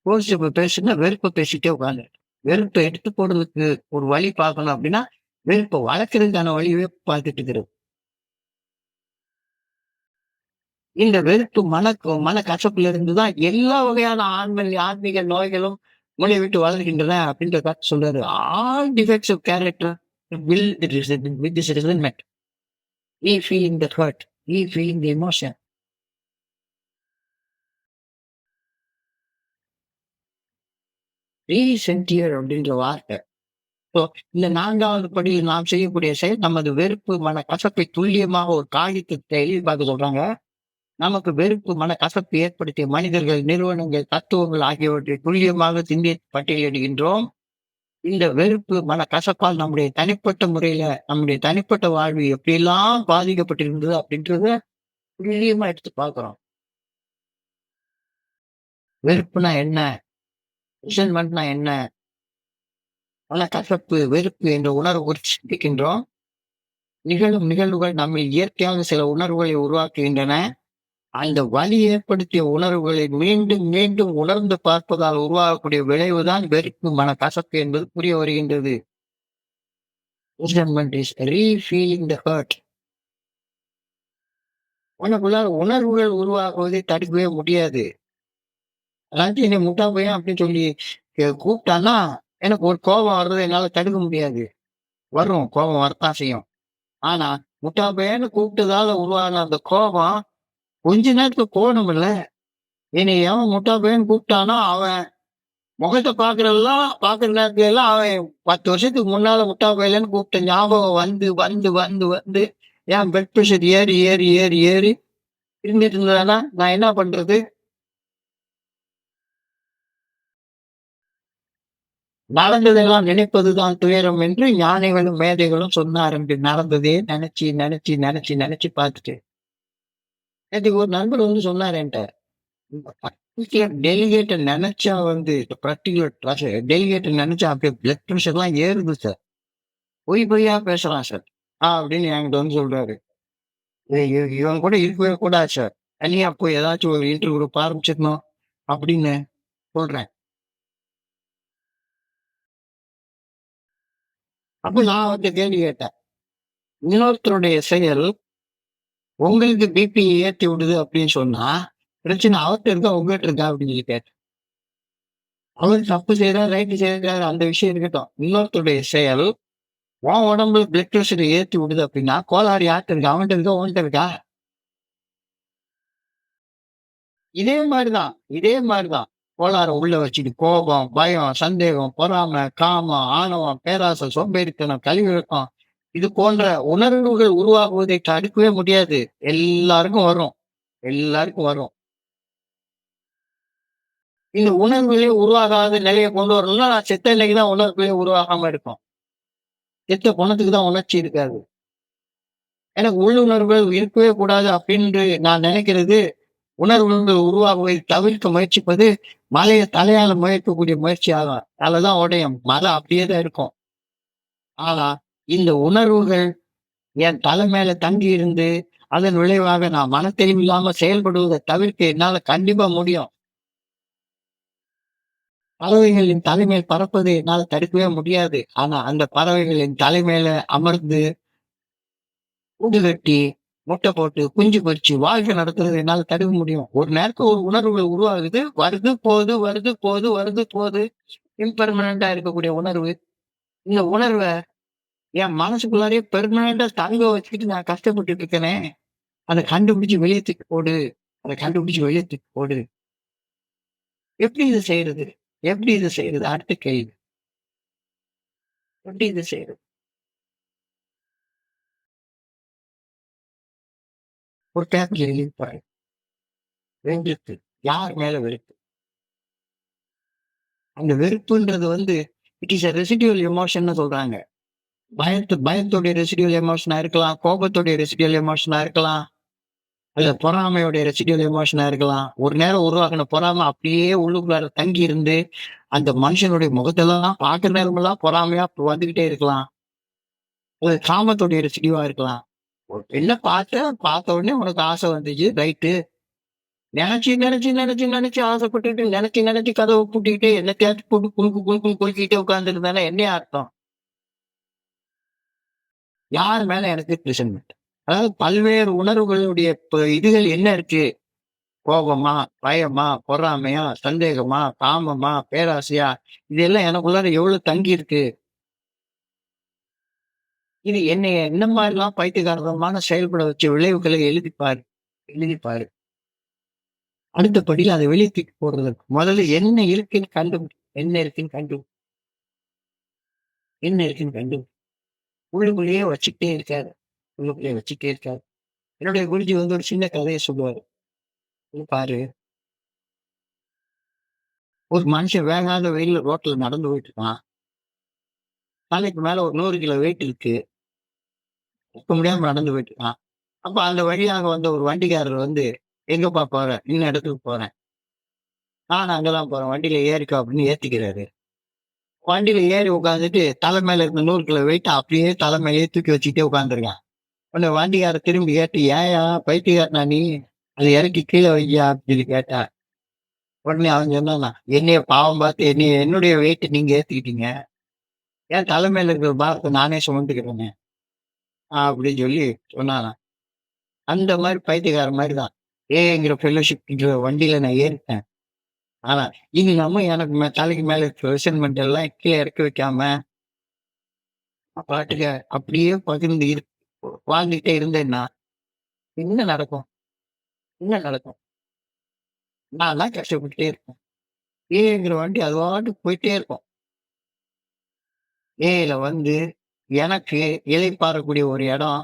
கோர்ஷிப்ப பேசுனா வெறுப்ப பேசிட்டே உட்கார்ந்து. வெறுப்ப எடுத்து போடுறதுக்கு ஒரு வழி பார்க்கணும் அப்படின்னா, வெறுப்ப வளர்க்கறதுக்கான வழியவே பார்த்துட்டு இருக்கிறது. இந்த வெறுப்பு மனக்கசப்புல இருந்து தான் எல்லா வகையான ஆன்மீக நோய்களும் மூளையை விட்டு வளர்கின்றன அப்படின்ற கருத்து சொல்றாரு. All defects of character will with this resentment. He feeling the hurt. He feeling the emotion. ரீசென்டியர் அப்படின்ற வார்த்தை. ஸோ இந்த 4வது படியில் நாம் செய்யக்கூடிய செயல் நமது வெறுப்பு மனக்கசப்பை துல்லியமாக ஒரு காகிதத்தை எழுதி பார்க்க சொல்றாங்க. நமக்கு வெறுப்பு மனக்கசப்பு ஏற்படுத்திய மனிதர்கள், நிறுவனங்கள், தத்துவங்கள் ஆகியவற்றை துல்லியமாக சிந்தித்து பட்டியலிடுகின்றோம். இந்த வெறுப்பு மனக்கசப்பால் நம்முடைய தனிப்பட்ட முறையில நம்முடைய தனிப்பட்ட வாழ்வு எப்படியெல்லாம் பாதிக்கப்பட்டிருந்தது அப்படின்றத துல்லியமா எடுத்து பார்க்கிறோம். வெறுப்புனா என்ன? ரிசென்ட்மெண்ட்னா என்ன? மனக்கசப்பு, வெறுப்பு என்ற உணர்வு குறித்து சிந்திக்கின்றோம். நிகழும் நிகழ்வுகள் நம்மில் இயற்கையாக சில உணர்வுகளை உருவாக்குகின்றன. அந்த வலி ஏற்படுத்திய உணர்வுகளை மீண்டும் மீண்டும் உணர்ந்து பார்ப்பதால் உருவாகக்கூடிய விளைவுதான் வெறுப்பு மனக்கசப்பு என்பது புரிய வருகின்றது. Resentment is re-feeling the hurt. உனக்குள்ளார உணர்வுகள் உருவாகுவதை தடுக்கவே முடியாது. அதாச்சும் என்னை முட்டா பையன் அப்படின்னு சொல்லி கூப்பிட்டான்னா எனக்கு ஒரு கோபம் வர்றதை என்னால தடுக்க முடியாது. வரும், கோபம் வரத்தான் செய்யும். ஆனா முட்டா பையன்னு கூப்பிட்டதால உருவான அந்த கோபம் கொஞ்ச நேரத்துக்கு போகணும் இல்ல. என்னை எவன் முட்டா பையன் கூப்பிட்டானோ அவன் முகத்தை பாக்குற நேரத்துல எல்லாம் அவன் 10 வருஷத்துக்கு முன்னால முட்டா பையலன்னு கூப்பிட்ட ஞாபகம் வந்து வந்து வந்து வந்து என் பிளட் ப்ரெஷர் ஏறி ஏறி ஏறி ஏறி இருந்துட்டு இருந்ததுன்னா நான் என்ன பண்றது? நடந்ததெல்லாம் நினைப்பதுதான் துயரம் என்று ஞானிகளும் மேதைகளும் சொன்னாருங்க. நடந்ததே நினைச்சு நினைச்சு நினைச்சு நினைச்சு பார்த்துட்டு நேற்றுக்கு ஒரு நண்பர் வந்து சொன்னார் என்கிட்ட, பர்டிகுலர் டெலிகேட்டை நினைச்சா வந்து பர்டிகுலர் டெலிகேட்டை நினைச்சா அப்படியே பிளட் ப்ரெஷர் எல்லாம் ஏறுது சார். பொய் பொய்யா பேசலாம் சார் அப்படின்னு என்கிட்ட வந்து சொல்றாரு. இவன் கூட இருக்கவே கூடாது சார். தனியா போய் ஏதாச்சும் ஒரு இன்டர்வியூ குரூப் ஆரம்பிச்சிடணும் அப்படின்னு சொல்றேன். அப்ப நான் வந்து கேள்வி கேட்டேன். இன்னொருத்தருடைய செயல் உங்களுக்கு பிபி ஏத்தி விடுது அப்படின்னு சொன்னா, பிரச்சனை அவர்ட்ட இருக்கா, உங்ககிட்ட இருக்கா அப்படின்னு சொல்லி கேட்டேன். அவர் தப்பு செய்றாரு, ரைட் செய்றாரு அந்த விஷயம் இருக்கட்டும். இன்னொருத்தருடைய செயல் உன் உடம்புல பிளட் பிரஷர ஏத்தி விடுது அப்படின்னா, கோளாறு யார்ட்ட இருக்கு? அவன்ட்ட இருக்கா, உன்ட்ட இருக்கா? இதே மாரி தான். இதே மாரி தான். கோளாற உள்ள வச்சுட்டு கோபம், பயம், சந்தேகம், பொறாமை, காமம், ஆணவம், பேராசை, சோம்பேறித்தனம், கழிவிரக்கம் இது போன்ற உணர்வுகள் உருவாகுவதை தடுக்கவே முடியாது. எல்லாருக்கும் வரும். எல்லாருக்கும் வரும். இந்த உணர்வுகளே உருவாகாத நிலைய கொண்டு வரணும்னா, நான் செத்த இன்னைக்கு தான் உணர்வுகளே உருவாகாம இருக்கும். செத்த பொணத்துக்கு தான் உணர்ச்சி இருக்காது. எனக்கு உள்ளுணர்வுகள் இருக்கவே கூடாது அப்டின்று நான் நினைக்கிறது, உணர்வுகள் உருவாகுவதை தவிர்க்க முயற்சிப்பது, மலைய தலையால முயற்கக்கூடிய முயற்சி ஆகும். தல தான் உடையும். மலை அப்படியே தான் இருக்கும். ஆனா, இந்த உணர்வுகள் என் தலை மேல தங்கி இருந்து, அதன் விளைவாக நான் மனத்தெளிவு இல்லாம செயல்படுவத தவிர்க்க என்னால கண்டிப்பா முடியும். பறவைகள் என் தலை மேல் பறப்பதை என்னால தடுக்கவே முடியாது. ஆனா, அந்த பறவைகள் என் தலை மேல அமர்ந்து, கூடு கட்டி, முட்டை போட்டு, குஞ்சு பொரிச்சு, வாழ்க்கை நடத்துறத என்னால தடுக்க முடியும். ஒரு நேரத்துல ஒரு உணர்வுகள் உருவாகுது. வருது, போகுது, வருது, போகுது, வருது, போகுது. இம்பெர்மனன்ட்டா இருக்கக்கூடிய உணர்வு. இந்த உணர்வ என் மனசுக்குள்ளாரயே பெர்மனன்ட்டா தங்க வச்சுக்கிட்டு நான் கஷ்டப்பட்டுட்டு இருக்கேனே! அத கண்டுபிடிச்சு வெளிய தூக்கி போடு. அத கண்டுபிடிச்சு வெளிய தூக்கி போடு. எப்படி இத செய்றது? எப்படி இத செய்றது? அடுத்த கேள்வி. எப்படி இத செய்றது? ஒரு பேப்பர்ல எழுதி பாரு. வெறுப்பு. யார் மேல வெறுப்பு? அந்த வெறுப்புன்றது வந்து இட் இஸ் அ ரெசிடுயல் எமோஷன்னு சொல்றாங்க. பயத்தோடைய ரெசிடுயல் எமோஷனா இருக்கலாம். கோபத்துடைய ரெசிடுயல் எமோஷனா இருக்கலாம். இல்ல பொறாமையோடைய ரெசிடுயல் எமோஷனா இருக்கலாம். ஒரு நேரம் உருவாகுன பொறாம அப்படியே உள்ளுக்குள்ளார தங்கி இருந்து, அந்த மனுஷனுடைய முகத்தெல்லாம் பார்க்குற நேரமெல்லாம் பொறாமையா வந்துகிட்டே இருக்கலாம். ஒரு காமத்துடைய ரெசிடியூவா இருக்கலாம். ஒரு பெண்ண பார்த்த உடனே உனக்கு ஆசை வந்துச்சு. ரைட்டு. நெனச்சு ஆசைப்பட்டுட்டு, நெனச்சு கதவ பூட்டிக்கிட்டு என்னத்தையாச்சும் போட்டு குலுக்குன்னு குலுக்கிட்டே உட்கார்ந்திருந்தான்னா என்ன அர்த்தம்? யார் மேல எனக்கு ரிசன்மென்ட்? அதாவது பல்வேறு உணர்வுகளுடைய இதுகள் என்ன இருக்கு? கோபமா? பயமா? பொறாமையா? சந்தேகமா? காமமா? பேராசையா? இதெல்லாம் எனக்குள்ளார எவ்வளவு தங்கியிருக்கு? இது என்னைய என்ன மாரிலாம் பைத்தியக்காரத்தனமான செயல்பட வச்ச விளைவுகள எழுதிப் பாரு. எழுதிப் பாரு. அடுத்த படியில அத வெளிய தூக்கி போடுறதற்கு முதல்ல என்ன இருக்குன்னு கண்டுபிடி. என்ன இருக்குன்னு கண்டுபிடி. என்ன இருக்குன்னு கண்டுபிடி. உள்ளுக்குள்ளேயே வச்சுக்கிட்டே இருக்காத. உள்ளுக்குள்ளேயே வச்சுக்கிட்டே இருக்காத. என்னுடைய குருஜி வந்து ஒரு சின்ன கதைய சொல்லுவாரு. இங்க பாரு, ஒரு மனுஷன் வேகாத வெயில்ல ரோட்ல நடந்து போயிட்டு இருக்கான். தலைக்கு மேல ஒரு 100 கிலோ வெயிட் இருக்கு. தூக்க முடியாம நடந்து போயிட்டு இருக்கான். அப்ப அந்த வழியாக வந்த ஒரு வண்டிக்காரர் வந்து, "எங்கப்பா போற?" "இன்ன இடத்துக்கு போறேன்." "நானும் அங்க தான் போறேன். வண்டியில ஏறிக்கோ" அப்படின்னு ஏத்திக்கிறாரு. வண்டியில ஏறி உட்கார்ந்துட்டு, தலை மேல இருந்த 100 கிலோ வெயிட்ட அப்படியே தலை மேலயே தூக்கி வச்சுக்கிட்டே உட்கார்ந்திருக்கான். உடனே வண்டிக்காரர் திரும்பி கேட்டு, "ஏன்யா பைத்தியக்காரனா நீ? அத இறக்கி கீழ வைய்யா" அப்படின்னு சொல்லி கேட்டா. உடனே அவன் சொன்னானாம், "என்னைய பாவம் பார்த்து என்னுடைய வெயிட்ட நீங்க ஏத்துக்கிட்டீங்க. என் தலை மேல இருக்கிற பாரத்த நானே சுமந்துக்கிறேனே" அப்படின்னு சொல்லி சொன்னானாம். அந்த மாரி பைத்தியக்காரன் மாரி தான். ஏங்கிற ஃபெல்லோஷிப்ங்கிற வண்டியில நான் ஏறிட்டேன். ஆனா, இனி நம்ம எனக்கு தலைக்கு மேல இருக்கிற ரிசன்மென்ட் எல்லாம் கீழ இறக்கி வைக்காம, நான் பாட்டுக்கு அப்படியே பகிர்ந்து வாழ்ந்துட்டே இருந்தேன்னா, என்ன நடக்கும்? என்ன நடக்கும்? நான் தான் கஷ்டப்பட்டுட்டே இருப்பேன். ஏங்கிற வண்டி அது பாட்டுக்கு போயிட்டே இருக்கும். ஏல வந்து எனக்கு இளைப்பாறக்கூடிய ஒரு இடம்,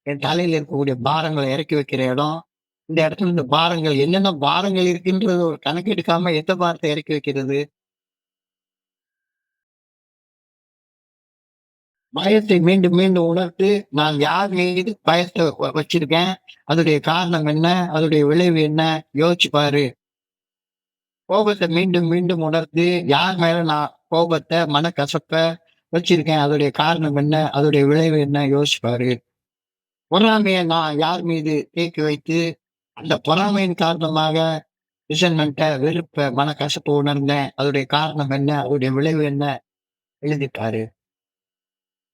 என் தலையில இருக்கக்கூடிய பாரங்கள இறக்கி வைக்கிற இடம். இந்த இடத்துல இந்த பாரங்கள் என்னென்ன பாரங்கள் இருக்குன்றத ஒரு கணக்கு எடுக்காம எந்த பாரத்த இறக்கி வைக்கிறது? பயத்தை மீண்டும் மீண்டும் உணர்த்து, நான் யார் மீது பயத்த வச்சிருக்கேன்? அதனுடைய காரணம் என்ன? அதனுடைய விளைவு என்ன? யோசிச்சு பாரு. கோபத்த மீண்டும் மீண்டும் உணர்ந்து, யார் மேல நான் கோபத்த, மனக்கசப்ப வச்சிருக்கேன்? அதோடைய காரணம் என்ன? அதோடைய விளைவு என்ன? யோசிச்சு பாரு. பொறாமைய நான் யார் மீது தேக்கி வைத்து, அந்த பொறாமையின் காரணமாக ரிசன்மென்ட்ட, வெறுப்ப, மனக்கசப்ப உணர்ந்தேன். அதோடைய காரணம் என்ன? அதோடைய விளைவு என்ன? எழுதி பாரு.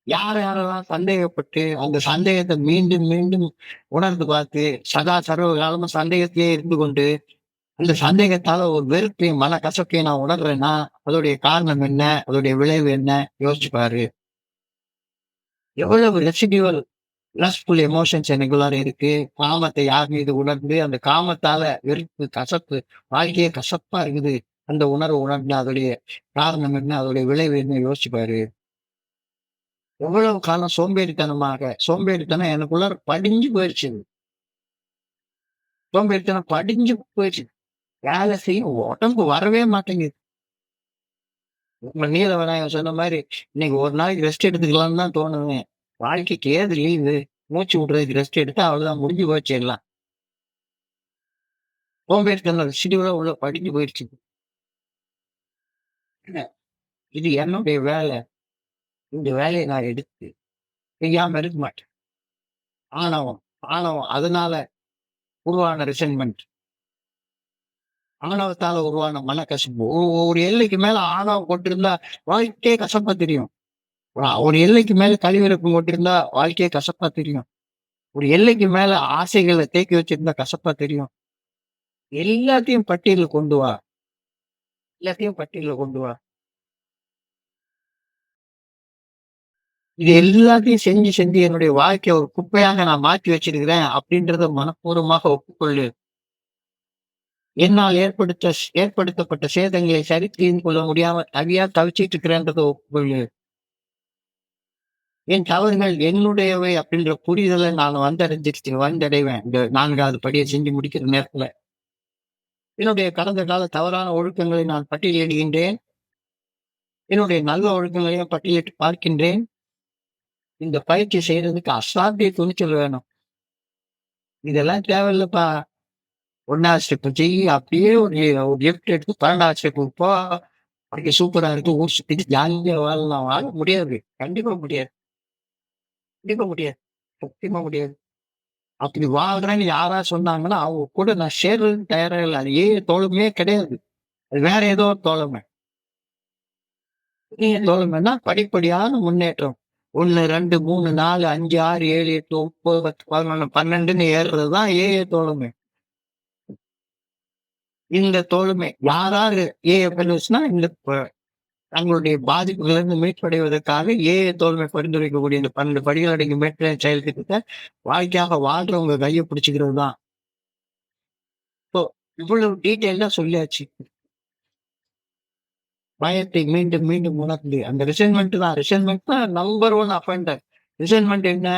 யாரெல்லாம் சந்தேகப்பட்டு, அந்த சந்தேகத்த மீண்டும், மீண்டும் உணர்ந்து பார்த்து, சதா சர்வ காலமும் சந்தேகத்திலேயே இருந்து கொண்டு, அந்த சந்தேகத்தால ஒரு வெறுப்பையும், மனக்கசப்பையும் நான் உணர்றேன்னா, அதோடைய காரணம் என்ன? அதோடைய விளைவு என்ன? யோசிச்சு பாரு. எவ்வளவு ரெசிடியூவல் லஸ்ட்ஃபுல் எமோஷன்ஸ் எனக்குள்ளார இருக்கு. காமத்தை யார் மீது உணர்ந்து, அந்த காமத்தால வெறுப்பு, கசப்பு, வாழ்க்கையே கசப்பா இருக்குது. அந்த உணர்வு உணர்ந்து அதோடைய காரணம் என்ன? அதோடைய விளைவு என்ன? யோசிச்சு பாரு. எவ்வளவு காலம் சோம்பேறித்தனம் எனக்குள்ளார படிஞ்சு போயிருச்சு. சோம்பேறித்தனம் படிஞ்சு போயிருச்சு. வேலை செய்யும் உடம்பு வரவே மாட்டேங்குது. உங்க நீலவராயன் சொன்ன மாரி, இன்னைக்கு ஒரு நாளைக்கு ரெஸ்ட் எடுத்துக்கலாம்னு தான் தோணுது. வாழ்க்கைக்கு ஏது லீவு? மூச்சு விடுறதுக்கு ரெஸ்ட் எடுத்தா அவ்வளவுதான் முடிஞ்சு போச்சு எல்லாம். சோம்பேறித்தனம் ஷெட்யூலா உள்ள படிஞ்சு போயிருச்சு. இது என்னுடைய வேலை. இந்த வேலைய நான் எடுத்து செய்யாம இருக்க மாட்டேன். ஆணவம், ஆணவம். அதனால உருவான ரிசென்ட்மென்ட். ஆணவத்தால உருவான மனக்கசப்பு. ஒரு எல்லைக்கு மேல ஆணவம் கொண்டிருந்தா வாழ்க்கையே கசப்பா தெரியும். ஒரு எல்லைக்கு மேல கழிவிறக்கம் கொண்டிருந்தா வாழ்க்கையே கசப்பா தெரியும். ஒரு எல்லைக்கு மேல ஆசைகள தேக்கி வச்சிருந்தா கசப்பா தெரியும். எல்லாத்தையும் பட்டியல்ல கொண்டு வா. எல்லாத்தையும் பட்டியல்ல கொண்டு வா. இது எல்லாத்தையும் செஞ்சு, செஞ்சு என்னுடைய வாழ்க்கைய ஒரு குப்பையாக நான் மாத்தி வச்சிருக்கிறேன் அப்படின்றத மனப்பூர்வமாக ஒப்புக்கொள்ளு. என்னால் ஏற்படுத்தப்பட்ட சேதங்களை சரி செய்து கொள்ள முடியாம தவியா தவிச்சிட்டு இருக்கிறேன்றத ஒப்புக்கொள்ளு. என் தவறுகள் என்னுடையவை அப்படின்ற புரிதலை நான் வந்தடைவேன். இந்த 4வது படிய செஞ்சு முடிக்கிற நேரத்துல. என்னுடைய கடந்த கால தவறான ஒழுக்கங்களை நான் பட்டியலிடுகின்றேன். என்னுடைய நல்ல ஒழுக்கங்களையும் பட்டியலிட்டு பார்க்கின்றேன். இந்த பயிற்சி செய்யறதுக்கு அசாத்திய துணிச்சல் வேணும். இதெல்லாம் தேவையில்லப்பா. 1வது ஸ்டெப் செய்யி அப்படியே ஒரு ஒரு லெஃப்ட் எடுத்து 12வது ஸ்டெப்புக்கு போ. வாழ்க்கை சூப்பரா இருக்கு. ஊர் சுத்திட்டு ஜாலியா வாழலாம். வாழ முடியாது. கண்டிப்பா முடியாது. கண்டிப்பா முடியாது. சத்தியமா முடியாது. அப்படி வாழ்றேன்னு யாரா சொன்னாங்கன்னா, அவங்க கூட நான் சேர்றதுக்கு தயாரா இல்ல. அது தோழமையே கிடையாது. அது வேற ஏதோ ஒரு தோழமை. தோழமைன்னா படிப்படியான முன்னேற்றம். 1, 2, 3, 4, 5, 6, 7, 8, 9, 10, 11, 12ன்னு ஏறுறது தான் தோழமை. இந்த தோழமை யாராரு பெல்லோஸ்னா இந்த தங்களுடைய பாதிப்புகளிலிருந்து மீட்படைவதற்காக தோழமை பரிந்துரைக்கக்கூடிய இந்த 12 படிகள் அடங்கிய மேற்கொள்ள செயல் திட்டத்தை வாழ்க்கையாக வாழ்றவங்க கையை பிடிச்சுக்கிறது தான். இப்போ இவ்வளவு டீட்டெயிலா சொல்லியாச்சு. பயத்தை மீண்டும் மீண்டும் உணர்ந்து அந்த ரிசைன்மெண்ட் தான் நம்பர் 1 அஃபெண்டர். ரிசைன்மெண்ட் என்ன?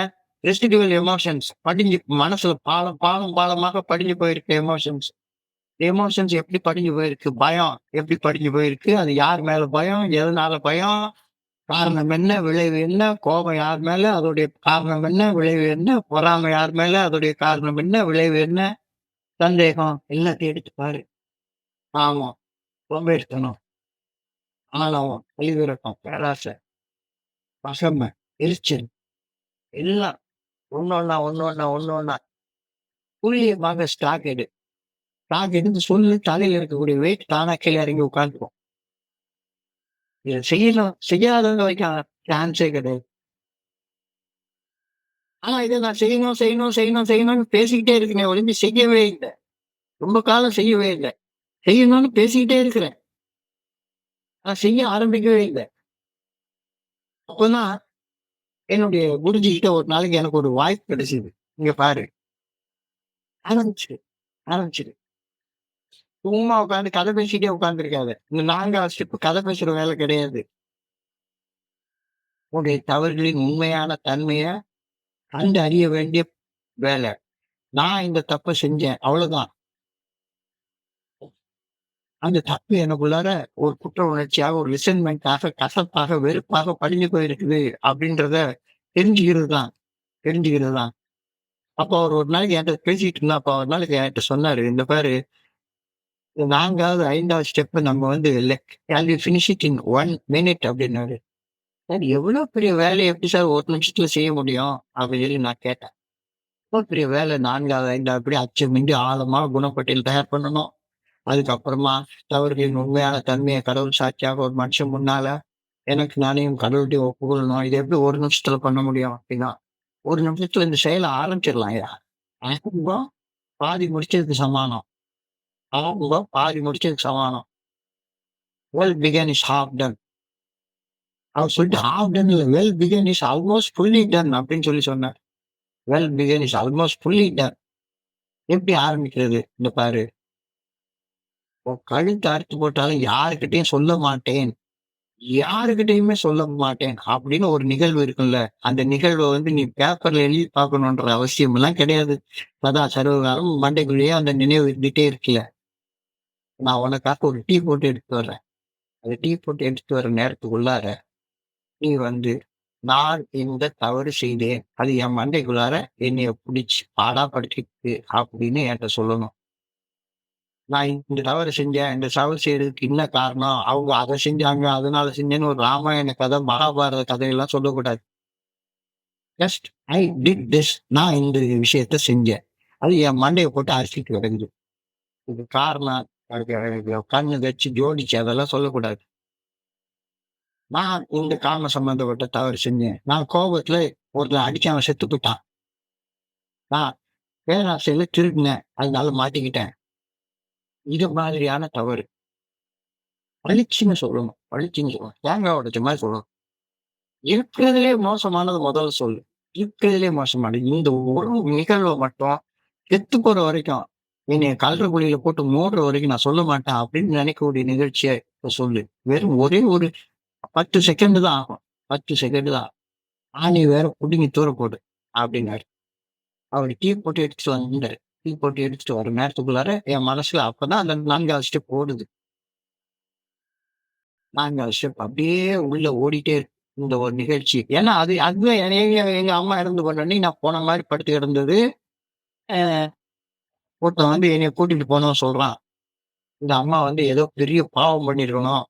ரெசிடுவல் எமோஷன்ஸ் படிஞ்சு மனசுல பாலம் பாலம் பாலமாக படிஞ்சு போயிருக்க எமோஷன்ஸ். எமோஷன்ஸ் எப்படி படிஞ்சு போயிருக்கு? பயம் எப்படி படிஞ்சு போயிருக்கு? அது யார் மேல பயம்? எதனால பயம்? காரணம் என்ன? விளைவு என்ன? கோபம் யார் மேல? அதோடைய காரணம் என்ன? விளைவு என்ன? பொறாமை யார் மேல? அதோடைய காரணம் என்ன? விளைவு என்ன? சந்தேகம் எல்லாத்தையும் எடுத்து பாரு. ஆமா, சோம்பேறித்தனம், ஆணவம், பழிவிரக்கம், பேராசை, பசமை, எரிச்சல் எல்லாம் ஒன்னொன்னா ஒன்னொன்னா ஒன்னொன்னா துல்லியமாக ஸ்டாக் எடு. ஸ்டாக் எடுத்து சொல்லு, தலையில இருக்கக்கூடிய வெயிட் தானா கீழே இறங்கி உட்காந்துக்கும். இதை செய்யணும் செய்யாதவங்க வைக்க சான்ஸே கிடையாது. ஆனா இதை நான் செய்யணும் செய்யணும் செய்யணும் செய்யணும்னு பேசிக்கிட்டே இருக்கேன் ஒழிஞ்சு செய்யவே இல்லை. ரொம்ப காலம் செய்யவே இல்லை. செய்யணும்னு பேசிக்கிட்டே இருக்கிறேன். ஆனா செய்ய ஆரம்பிக்கவே இல்லை. அப்பதான் என்னுடைய குருஜி கிட்ட ஒரு நாளைக்கு எனக்கு ஒரு வாய்ப்பு கிடைச்சது. இங்க பாரு, ஆரம்பிச்சிடு ஆரம்பிச்சிடு. சும்மா உட்காந்து கதை பேசிட்டே உட்காந்துருக்காத. இந்த 4வது ஸ்டெப் கதை பேசுற வேலை கிடையாது. உன்னுடைய தவறுகளின் உண்மையான தன்மைய கண்டு அறிய வேண்டிய வேலை. நான் இந்த தப்ப செஞ்சேன். அவ்வளவுதான். அந்த தப்பு எனக்குள்ளார ஒரு குற்ற உணர்ச்சியாக, ஒரு ரிசென்ட்மென்ட்டாக, கசப்பாக, வெறுப்பாக படிஞ்சு போயிருக்குது அப்படின்றத தெரிஞ்சுக்கிறது தான். தெரிஞ்சுக்கிறது தான். அப்போ அவர் ஒரு நாளைக்கு என்கிட்ட பேசிட்டு இருந்தா, அப்ப ஒரு நாளைக்கு என்கிட்ட சொன்னாரு, "இந்த பாரு 4வது, 5வது ஸ்டெப் நம்ம வந்து can you finish it in 1 minute" அப்படின்னாரு. சார் எவ்வளோ பெரிய வேலைய எப்படி சார் 1 நிமிஷத்துல செய்ய முடியும்? அப்படின்னு சொல்லி நான் கேட்டேன். எவ்வளோ பெரிய வேலை 4வது, 5வது அப்படி அச்சமின்றி ஆழமா குணப்பட்டியல் தயார் பண்ணணும். அதுக்கப்புறமா தவறுகளின் உண்மையான தன்மையை கடவுள் சாட்சியாக ஒரு மனுஷன் முன்னால எனக்கு நானேயும் கடவுள்ட்டயும் ஒப்புக்கொள்ளணும். இத எப்படி ஒரு நிமிஷத்துல பண்ண முடியும் அப்படின்னா, ஒரு நிமிஷத்துல இந்த செயல ஆரம்பிச்சிடலாம்யா. ஆரம்பம் பாதி முடிச்சதுக்கு சமானம். ஆரம்பம் பாதி முடிச்சதுக்கு சமானம். Well begun is half done. அவர் சொல்லிட்டு ஹால்ஃப் டன் இல்ல, well begun is almost fully done அப்படின்னு சொன்னார். Well begun is almost fully done. எப்படி ஆரம்பிக்கிறது? இந்த பாரு, உன் கழுத்த அறுத்து போட்டாலும் யாருக்கிட்டயும் சொல்ல மாட்டேன். யாருக்கிட்டயுமே சொல்ல மாட்டேன் அப்படின்னு ஒரு நிகழ்வு இருக்குல்ல. அந்த நிகழ்வ வந்து நீ பேப்பர்ல எழுதி பார்க்கணுன்ற அவசியம்லாம் கிடையாது. சதா சர்வகாலம் மண்டைக்குள்ளேயே அந்த நினைவு இருந்துட்டே இருக்குல்ல. நான் உனக்காக ஒரு டீ போட்டு எடுத்துட்டு வர்றேன். அந்த டீ போட்டு எடுத்துட்டு வர நேரத்துக்குள்ளார, நீ வந்து நான் இந்த தவறு செய்தேன். அது என் மண்டைக்குள்ளார என்னைய புடிச்சு பாடாப்படுத்திருக்கு அப்படின்னு என்ட்ட சொல்லணும். நான் இந்த தவறு செஞ்சேன். இந்த தவறு செய்யறதுக்கு என்ன காரணம்? அவங்க அத செஞ்சாங்க, அதனால செஞ்சேன்னு ஒரு ராமாயண கதை, மகாபாரத கதையெல்லாம் சொல்லக்கூடாது. Just I did this. நான் இந்த விஷயத்த செஞ்சேன். அது என் மண்டைய போட்டு அரிச்சிட்டு கிடக்குது. இது காரணம், அதுக்கு எனக்கு கண்ணு வச்சு ஜோடிச்சு அதெல்லாம் சொல்லக்கூடாது. நான் இந்த காரணம் சம்பந்தப்பட்ட தவறு செஞ்சேன். நான் கோபத்துல ஒருத்தன் அடிச்சு அவன் செத்து போயிட்டான். நான் பேராசையில திருடினேன். அதனால மாட்டிக்கிட்டேன். இது மாதிரியான தவறு. பளிச்சுன்னு சொல்லணும். பளிச்சுன்னு சொல்லணும். தேங்காய் உடைச்ச மாரி சொல்லணும். இருக்கிறதுலயே மோசமானது முதல்ல சொல்லு. இருக்கிறதுலயே மோசமானது. இந்த ஒரு நிகழ்வ மட்டும் செத்து போற வரைக்கும், என்னைய கழறு குழியில போட்டு மூடுற வரைக்கும் நான் சொல்ல மாட்டேன் அப்படின்னு நினைக்கக்கூடிய நிகழ்ச்சிய இப்ப சொல்லு. வெறும் ஒரே ஒரு 10 செகண்ட் தான் ஆகும். 10 செகண்ட் தான். ஆணி வேற புடுங்கி தூர போடு அப்படின்னாரு. அவரு டீ போட்டு எடுத்துட்டு வந்தாரு. டீ போட்டு எடுத்துட்டு வர நேரத்துக்குள்ளார என் மனசுல அப்பதான் அந்த 4வது ஸ்டெப் ஓடுது. 4வது ஸ்டெப் அப்படியே உள்ள ஓடிட்டே இருக்கு. இந்த ஒரு நிகழ்ச்சி. ஏன்னா அதுதான் எங்க அம்மா இறந்து போன அன்னைக்கு நான் போன மாரி படுத்து கிடந்தது. அ ஒருத்தன் வந்து என்னைய கூட்டிட்டு போணும்னு சொல்றான். இந்த அம்மா வந்து ஏதோ பெரிய பாவம் பண்ணியிருக்கணும்.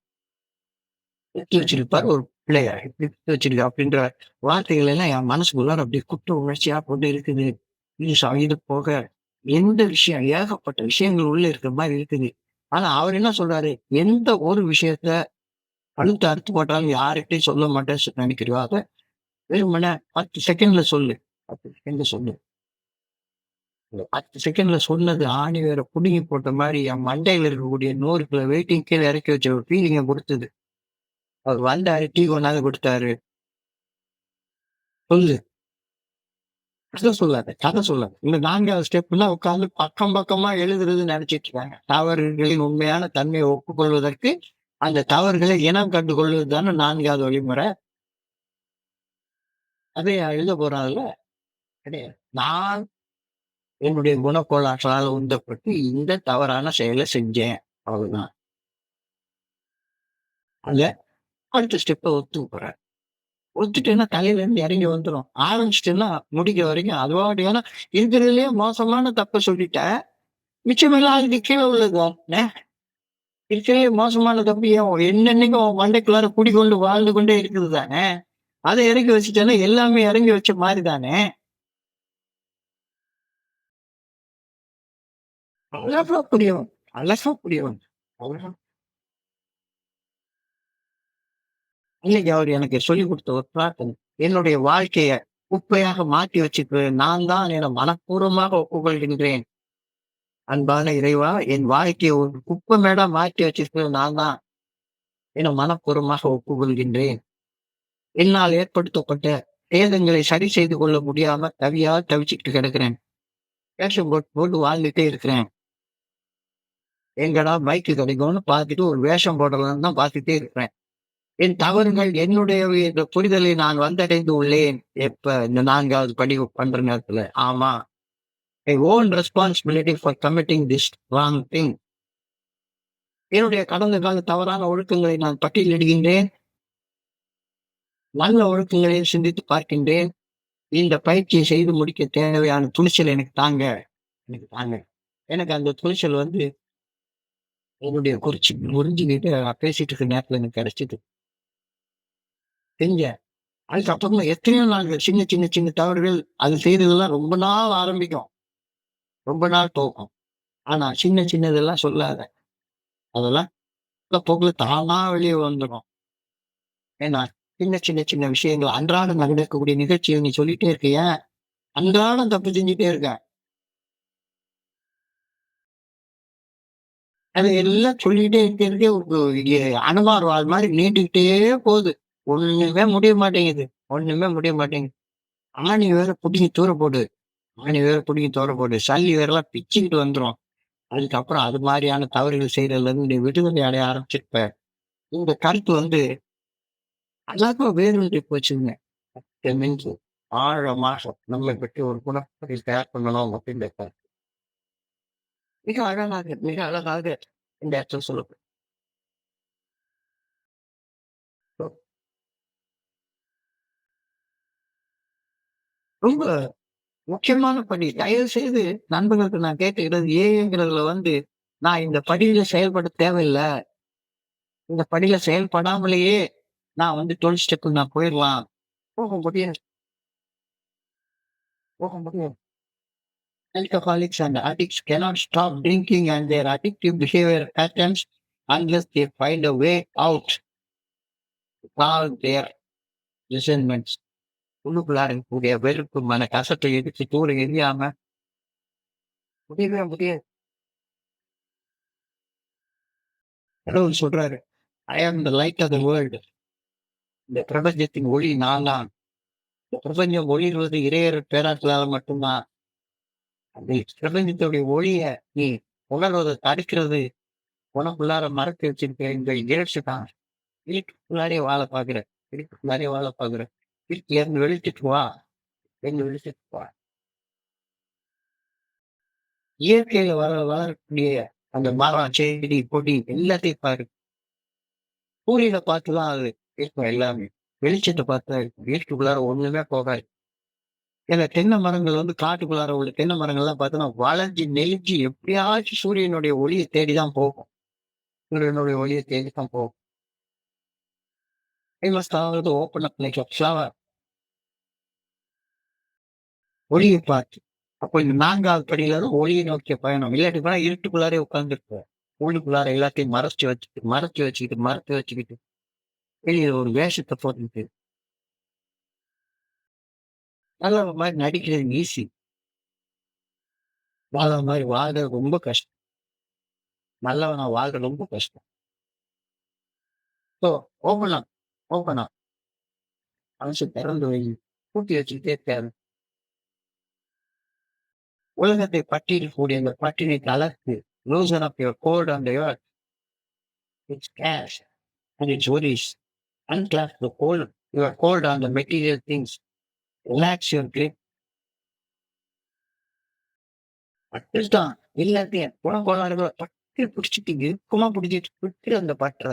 பெத்து வச்சிருப்பாரு ஒரு பிள்ளைய. இப்படி பெத்து வச்சிருக்கு அப்படின்ற வார்த்தைகள் எல்லாம் என் மனசுக்குள்ளார அப்படியே குற்ற உணர்ச்சியா போட்டு இருக்குது. இது போக எந்த விஷயம் ஏகப்பட்ட விஷயங்கள் உள்ள இருக்கிற மாரி இருக்குது. ஆனா அவர் என்ன சொல்றாரு, எந்த ஒரு விஷயத்த கழுத்த அறுத்து போட்டாலும் யார்கிட்டயும் சொல்ல மாட்டேன்னு நினைக்கிறியோ, அத வெறுமனே 10 செகண்ட்ல சொல்லு. 10 செகண்ட்ல சொல்லு. இந்த 10 செகண்ட்ல சொன்னது ஆணி வேற புடுங்கி போட்ட மாரி என் மண்டையில இருக்கக்கூடிய 100 கிலோ வெயிட்டையும் கீழ இறக்கி வச்ச ஒரு ஃபீலிங்க குடுத்தது. அவர் வந்தாரு, டீ கொண்டாந்து குடுத்தாரு. சொல்லு. கதை சொல்லாத, கதை சொல்லாத. இந்த 4வது ஸ்டெப்லாம் உட்கார்ந்து பக்கம் பக்கமா எழுதுறதுன்னு நெனச்சிட்டு இருக்காங்க. தவறுகளின் உண்மையான தன்மையை ஒப்புக்கொள்வதற்கு, அந்த தவறுகளை இனம் கண்டு கொள்வது தானே 4வது வழிமுறை. அதையா எழுத போறோம் அதுல? கிடையாது. நான் என்னுடைய குணக்கோளாறால உந்தப்பட்டு இந்த தவறான செயல செஞ்சேன். அவ்வளவுதான். அதுல அடுத்த ஸ்டெப்ப ஒத்துக்க போறேன். ஒத்துட்டேன்னா தலையில இருந்து இறங்கி வந்துரும். ஆரம்பிச்சுட்டேன்னா முடிக்கிற வரைக்கும் அது பாட்டுக்கு ஏன்னா இருக்கிறதுலயே மோசமான தப்ப சொல்லிட்டேன். மிச்சமெல்லாம் அதுக்கு கீழ உள்ளது. இருக்கிறதுலே மோசமான தப்பு என்னன்னைக்கும் உன் மண்டைக்குள்ளார குடிகொண்டு வாழ்ந்து கொண்டே இருக்குது தானே. அதை இறக்கி வச்சுட்டேன்னா எல்லாமே இறங்கி வச்ச மாரி தானே. அழகா புரியும். அழகா புரியும். அழகா இன்னைக்கு அவர் எனக்கு சொல்லிக் கொடுத்த ஒரு பிரார்த்தனை. என்னுடைய வாழ்க்கைய குப்பையாக மாற்றி வச்சுட்டு நான் தான் என மனப்பூர்வமாக ஒப்புக்கொள்கின்றேன். அன்பான இறைவா, என் வாழ்க்கைய ஒரு குப்பை மேடா மாற்றி வச்சிருக்கிறது நான் தான் என மனப்பூர்வமாக ஒப்புக்கொள்கின்றேன். என்னால் ஏற்படுத்தப்பட்ட சேதங்களை சரி செய்து கொள்ள முடியாம தவிச்சுக்கிட்டு கிடக்கிறேன். வேஷம் போட்டு போட்டு வாழ்ந்துட்டே இருக்கிறேன். எங்கடா பைக்கு கிடைக்கும்னு பார்த்துட்டு ஒரு வேஷம் போடலாம்னு தான் பார்த்துட்டே இருக்கிறேன். என் தவறுகள் என்னுடைய இந்த புரிதலை நான் வந்தடைந்து உள்ளேன். எப்ப இந்த 4வது படி பண்ற நேரத்துல. ஆமா. I own responsibility for committing this wrong thing. என்னுடைய கடந்த கால தவறான ஒழுக்கங்களை நான் பட்டியலிடுகின்றேன். நல்ல ஒழுக்கங்களையும் சிந்தித்து பார்க்கின்றேன். இந்த பயிற்சியை செய்து முடிக்க தேவையான துணிச்சல் எனக்கு தாங்க. எனக்கு தாங்க. எனக்கு அந்த துணிச்சல் வந்து என்னுடைய புரிஞ்சுக்கிட்டு பேசிட்டு இருக்க நேரத்துல எனக்கு கிடைச்சது. செஞ்சேன். அதுக்கப்புறமா எத்தனையோ நாட்கள் சின்ன சின்ன சின்ன தவறுகள் அது செய்ததெல்லாம் ரொம்ப நாள் ஆரம்பிக்கும். ரொம்ப நாள் போகும். ஆனா சின்ன சின்னதெல்லாம் சொல்லாத. அதெல்லாம் போக்குல தானா வெளிய வந்துரும். ஏன்னா, சின்ன சின்ன சின்ன விஷயங்கள் அன்றாடம் நடக்கக்கூடிய நிகழ்ச்சிகள் நீ சொல்லிட்டே இருக்க. ஏன் அன்றாடம் தப்பு செஞ்சுட்டே இருக்க. அது எல்லாம் சொல்லிட்டே இருக்கிறதே அனுமார் வால் மாரி நீண்டுகிட்டே போகுது. ஒண்ணுமே முடிய மாட்டேங்குது. ஒண்ணுமே முடிய மாட்டேங்குது. ஆணி வேற புடுங்கி தூர போடு. ஆணி வேற புடுங்கி தூர போடு. சல்லி வேறலாம் பிச்சுக்கிட்டு வந்துரும். அதுக்கப்புறம் அது மாரியான தவறுகள் செய்றதுலருந்து நீ விடுதலை அடைய ஆரம்பிச்சிருப்ப. இந்த கருத்து வந்து எல்லாருக்கும் வேரூன்றி போச்சுங்க. தெரிஞ்சு ஆழமாக நம்மை பற்றி ஒரு குணப்படி தயார் பண்ணணும் அப்படின்ற மிக அழகாக இந்த இடத்துல சொல்லப்படும். ரொம்ப முக்கியமான படி. தயவு செய்து நண்பர்களுக்கு நான் கேட்டுக்கிறது ஏஐங்கிறதுல வந்து, நான் இந்த படியில செயல்பட தேவையில்ல. இந்த படியில செயல்படாமலேயே நான் வந்து 12 ஸ்டெப்க்கு நான் போயிரலாம். போக முடியாது, போக முடியாது. Alcoholics and addicts cannot stop drinking and their addictive behavior patterns unless they find a way out. Solve their resentments. உள்ளுக்குள்ளார இருக்கக்கூடிய வெறுப்பு, மன கசப்பை எடுத்து தூர எறியாம முடியவே முடியாது. கடவுள் சொல்றாரு, "I am the light of the world." இந்த பிரபஞ்சத்தின் ஒளி நான் தான். இந்த பிரபஞ்சம் ஒளிர்வது இறையருள் பேராற்றலால மட்டும்தான். அந்த பிரபஞ்சத்துடைய ஒளிய நீ உணர்வத தடுக்கிறது உனக்குள்ளார மறைச்சு வச்சிருக்க இந்த இயற்கை தான். வீட்டுக்குள்ளாரே வாழ பாக்குற. வீட்டுக்குள்ளாரே வாழ பாக்குற. வீட்டுல இருந்து வெளிச்சத்துக்கு வா. இருந்து வெளிச்சத்துக்கு வா. இயற்கையில வளரக்கூடிய அந்த மரம், செடி, கொடி எல்லாத்தையும் பாரு. சூரியன பார்த்துதான் அது இருக்கும் எல்லாமே. வெளிச்சத்த பார்த்து தான் இருக்கும். வீட்டுக்குள்ளார ஒண்ணுமே போகாது. ஏன்னா தென்னை மரங்கள் வந்து காட்டுக்குள்ளார உள்ள தென்னை மரங்கள்லாம் பார்த்தோன்னா, வளைஞ்சு, நெளிஞ்சு எப்படியாச்சும் சூரியனுடைய ஒளிய தேடி தான் போகும். சூரியனுடைய ஒளிய தேடி தான் போகும். "I must have to open up like a flower." ஒளிய பார்த்து. அப்போ இந்த 4வது படியில தான் ஒளிய நோக்கிய பயணம். இல்லாட்டி போனா இருட்டுக்குள்ளாரே உட்கார்ந்துருப்போம். உள்ளுக்குள்ளார எல்லாத்தையும் மறைச்சு வச்சுக்கிட்டு, வெளிய ஒரு வேஷத்த போட்டுக்கிட்டு, நல்லவன் மாரி நடிக்கிறது ஈஸி. நல்லவன் மாரி வாழ்றது ரொம்ப கஷ்டம். நல்லவனா வாழ்றது ரொம்ப கஷ்டம். So open up, open up. மனச திறந்து வை. பூட்டி வச்சுக்கிட்டே இருக்காத. உலகத்தை பற்றியிருக்கக்கூடிய அந்த பற்றினை தளர்த்து. Loosen up your hold on the earth. It's cares and it's worries. Unclasp the hold, your hold on the material things. Relax your grip. பட்டுதான் எல்லாத்தையும் குணக்கோளாறுகளை பற்றி பிடிச்சிட்டு இறுக்கமா பிடிச்சிட்டு விட்டு அந்த பற்ற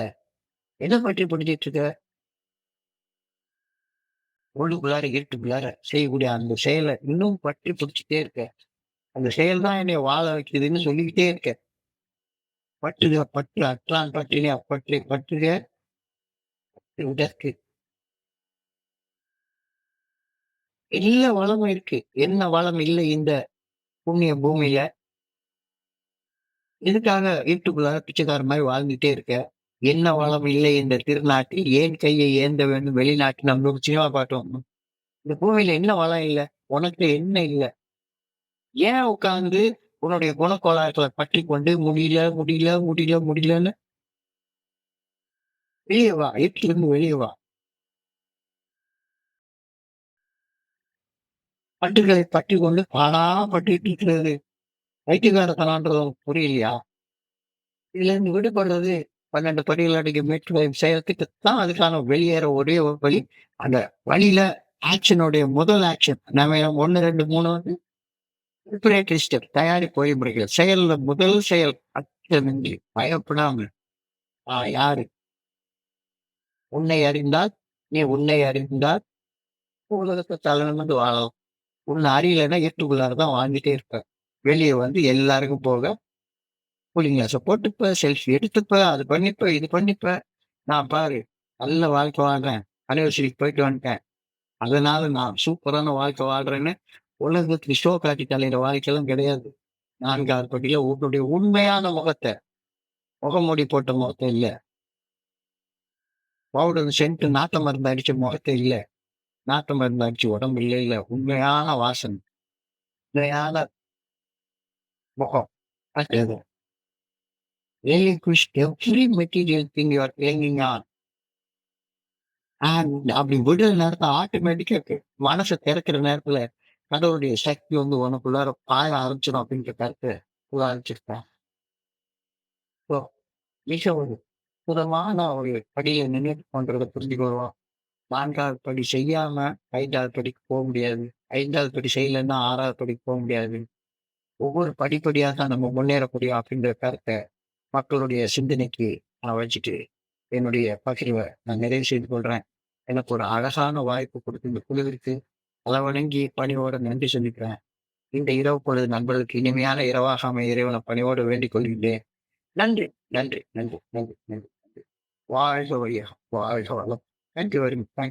எதை பற்றி பிடிச்சிட்டு இருக்க உள்ளுக்குள்ளார இருட்டுக்குள்ளார செய்யக்கூடிய அந்த செயலை இன்னும் பற்றி பிடிச்சிட்டே இருக்க. அந்த செயல் தான் என்னை வாழ வைக்குதுன்னு சொல்லிக்கிட்டே இருக்க. பற்றுக பற்று அற்றான் பற்றினே அப்பற்றி பற்றுக உடற்கு எல்லா வளமும் இருக்கு. என்ன வளம் இல்லை இந்த புண்ணிய பூமியில? இதுக்காக வீட்டுக்குள்ளார பிச்சைக்கார மாதிரி வாழ்ந்துட்டே இருக்க. என்ன வளம் இல்லை இந்த திருநாட்டில், ஏன் கையை ஏந்த வேண்டும் வெளிநாட்டு நம்மளோட சினிமா பாட்டோம். இந்த பூமியில என்ன வளம் இல்ல? உனக்கு என்ன இல்ல? ஏன் உட்கார்ந்து உன்னுடைய குணக்கோளாறுகளை பற்றி கொண்டு முடியல முடியல முடியல முடியலன்னு வெளியே வா. வீட்டிலிருந்து வெளியே வா. பட்டுகளை பற்றி கொண்டு பாடா பட்டுட்டு இருக்கிறது பைத்தியக்காரத்தனான்றது உனக்கு புரியலையா? இதுல இருந்து விடுபடுறது 12 படிகள் அடங்கிய மேற்கொள்ள செய்யறதுக்கு தான் அதுக்கான வெளியேற ஒரே ஒரு வழி. அந்த வழியில ஆக்ஷனுடைய முதல் ஆக்ஷன் நம்ம 1, 2, 3 வந்து ப்ரிப்பரேட்டரி ஸ்டெப் தயாரிப்பு வழிமுறைகள். செயல்ல முதல் செயல் அச்சமின்றி பயப்படாம யாரு உன்னை அறிந்தால் நீ உன்னை அறிந்தால் உலகத்தை தலைநிமிர்ந்து வாழலாம். உன்னை அறியலைன்னா இருட்டுக்குள்ளாரதான் வாழ்ந்துட்டே இருப்ப. வெளியே வந்து எல்லாருக்கும் போக கூலிங் கிளாஸை போட்டுப்ப, செல்ஃபி எடுத்துப்ப, அது பண்ணிப்ப, இது பண்ணிப்ப. நான் பாரு நல்ல வாழ்க்கை வாழ்றேன். அனிவர்சரிக்கு போயிட்டு வந்துட்டேன். அதனால நான் சூப்பரான வாழ்க்கை வாழ்றேன்னு உலகத்துக்கு ஷோ காட்டி தலையிற வாழ்க்கையெல்லாம் கிடையாது. 4வது படியில உன்னுடைய உண்மையான முகத்தை, முகமூடி போட்ட முகத்தை இல்ல. பவுடர் சென்ட் நாட்டு மருந்து அடிச்ச முகத்தை இல்ல. நாட்டு மருந்து அடிச்சு உடம்பு இல்ல. உண்மையான வாசனை. உண்மையான முகம். அது relinquish every material thing you are clinging on. அப்படி விடுற நேரத்துல ஆட்டோமேட்டிக்கா மனச திறக்கிற நேரத்துல கடவுளுடைய சக்தி வந்து உனக்குள்ளார பாய ஆரம்பிச்சிடும் அப்படின்ற கருத்தை சொல்ல ஆரம்பிச்சிருக்கேன். ஸோ மிக ஒரு அற்புதமான ஒரு படியை நினைவு பண்றத புரிஞ்சுக்கிறோம். 4வது படி செய்யாம 5வது படிக்கு போக முடியாது. 5வது படி செய்யலைன்னா 6வது படிக்கு போக முடியாது. ஒவ்வொரு படிப்படியா தான் நம்ம முன்னேற முடியும் அப்படின்ற கருத்தை மக்களுடைய சிந்தனைக்கு நான் வச்சுட்டு என்னுடைய பகிர்வை நான் நிறைவு செய்து கொள்றேன். எனக்கு ஒரு அழகான வாய்ப்பு கொடுத்து இந்த குழுவிற்கு அளவணங்கி பணிவோட நன்றி சொல்லிக்கிறேன். இந்த இரவு பொழுது நண்பர்களுக்கு இனிமையான இரவாக அமைய இறைவனை பணிவோடு வேண்டிக் கொள்கின்றேன். நன்றி, நன்றி, நன்றி, நன்றி, நன்றி, நன்றி. வாழ்க வையகம், வாழ்க வளம். Thank you very much. தேங்க்யூ.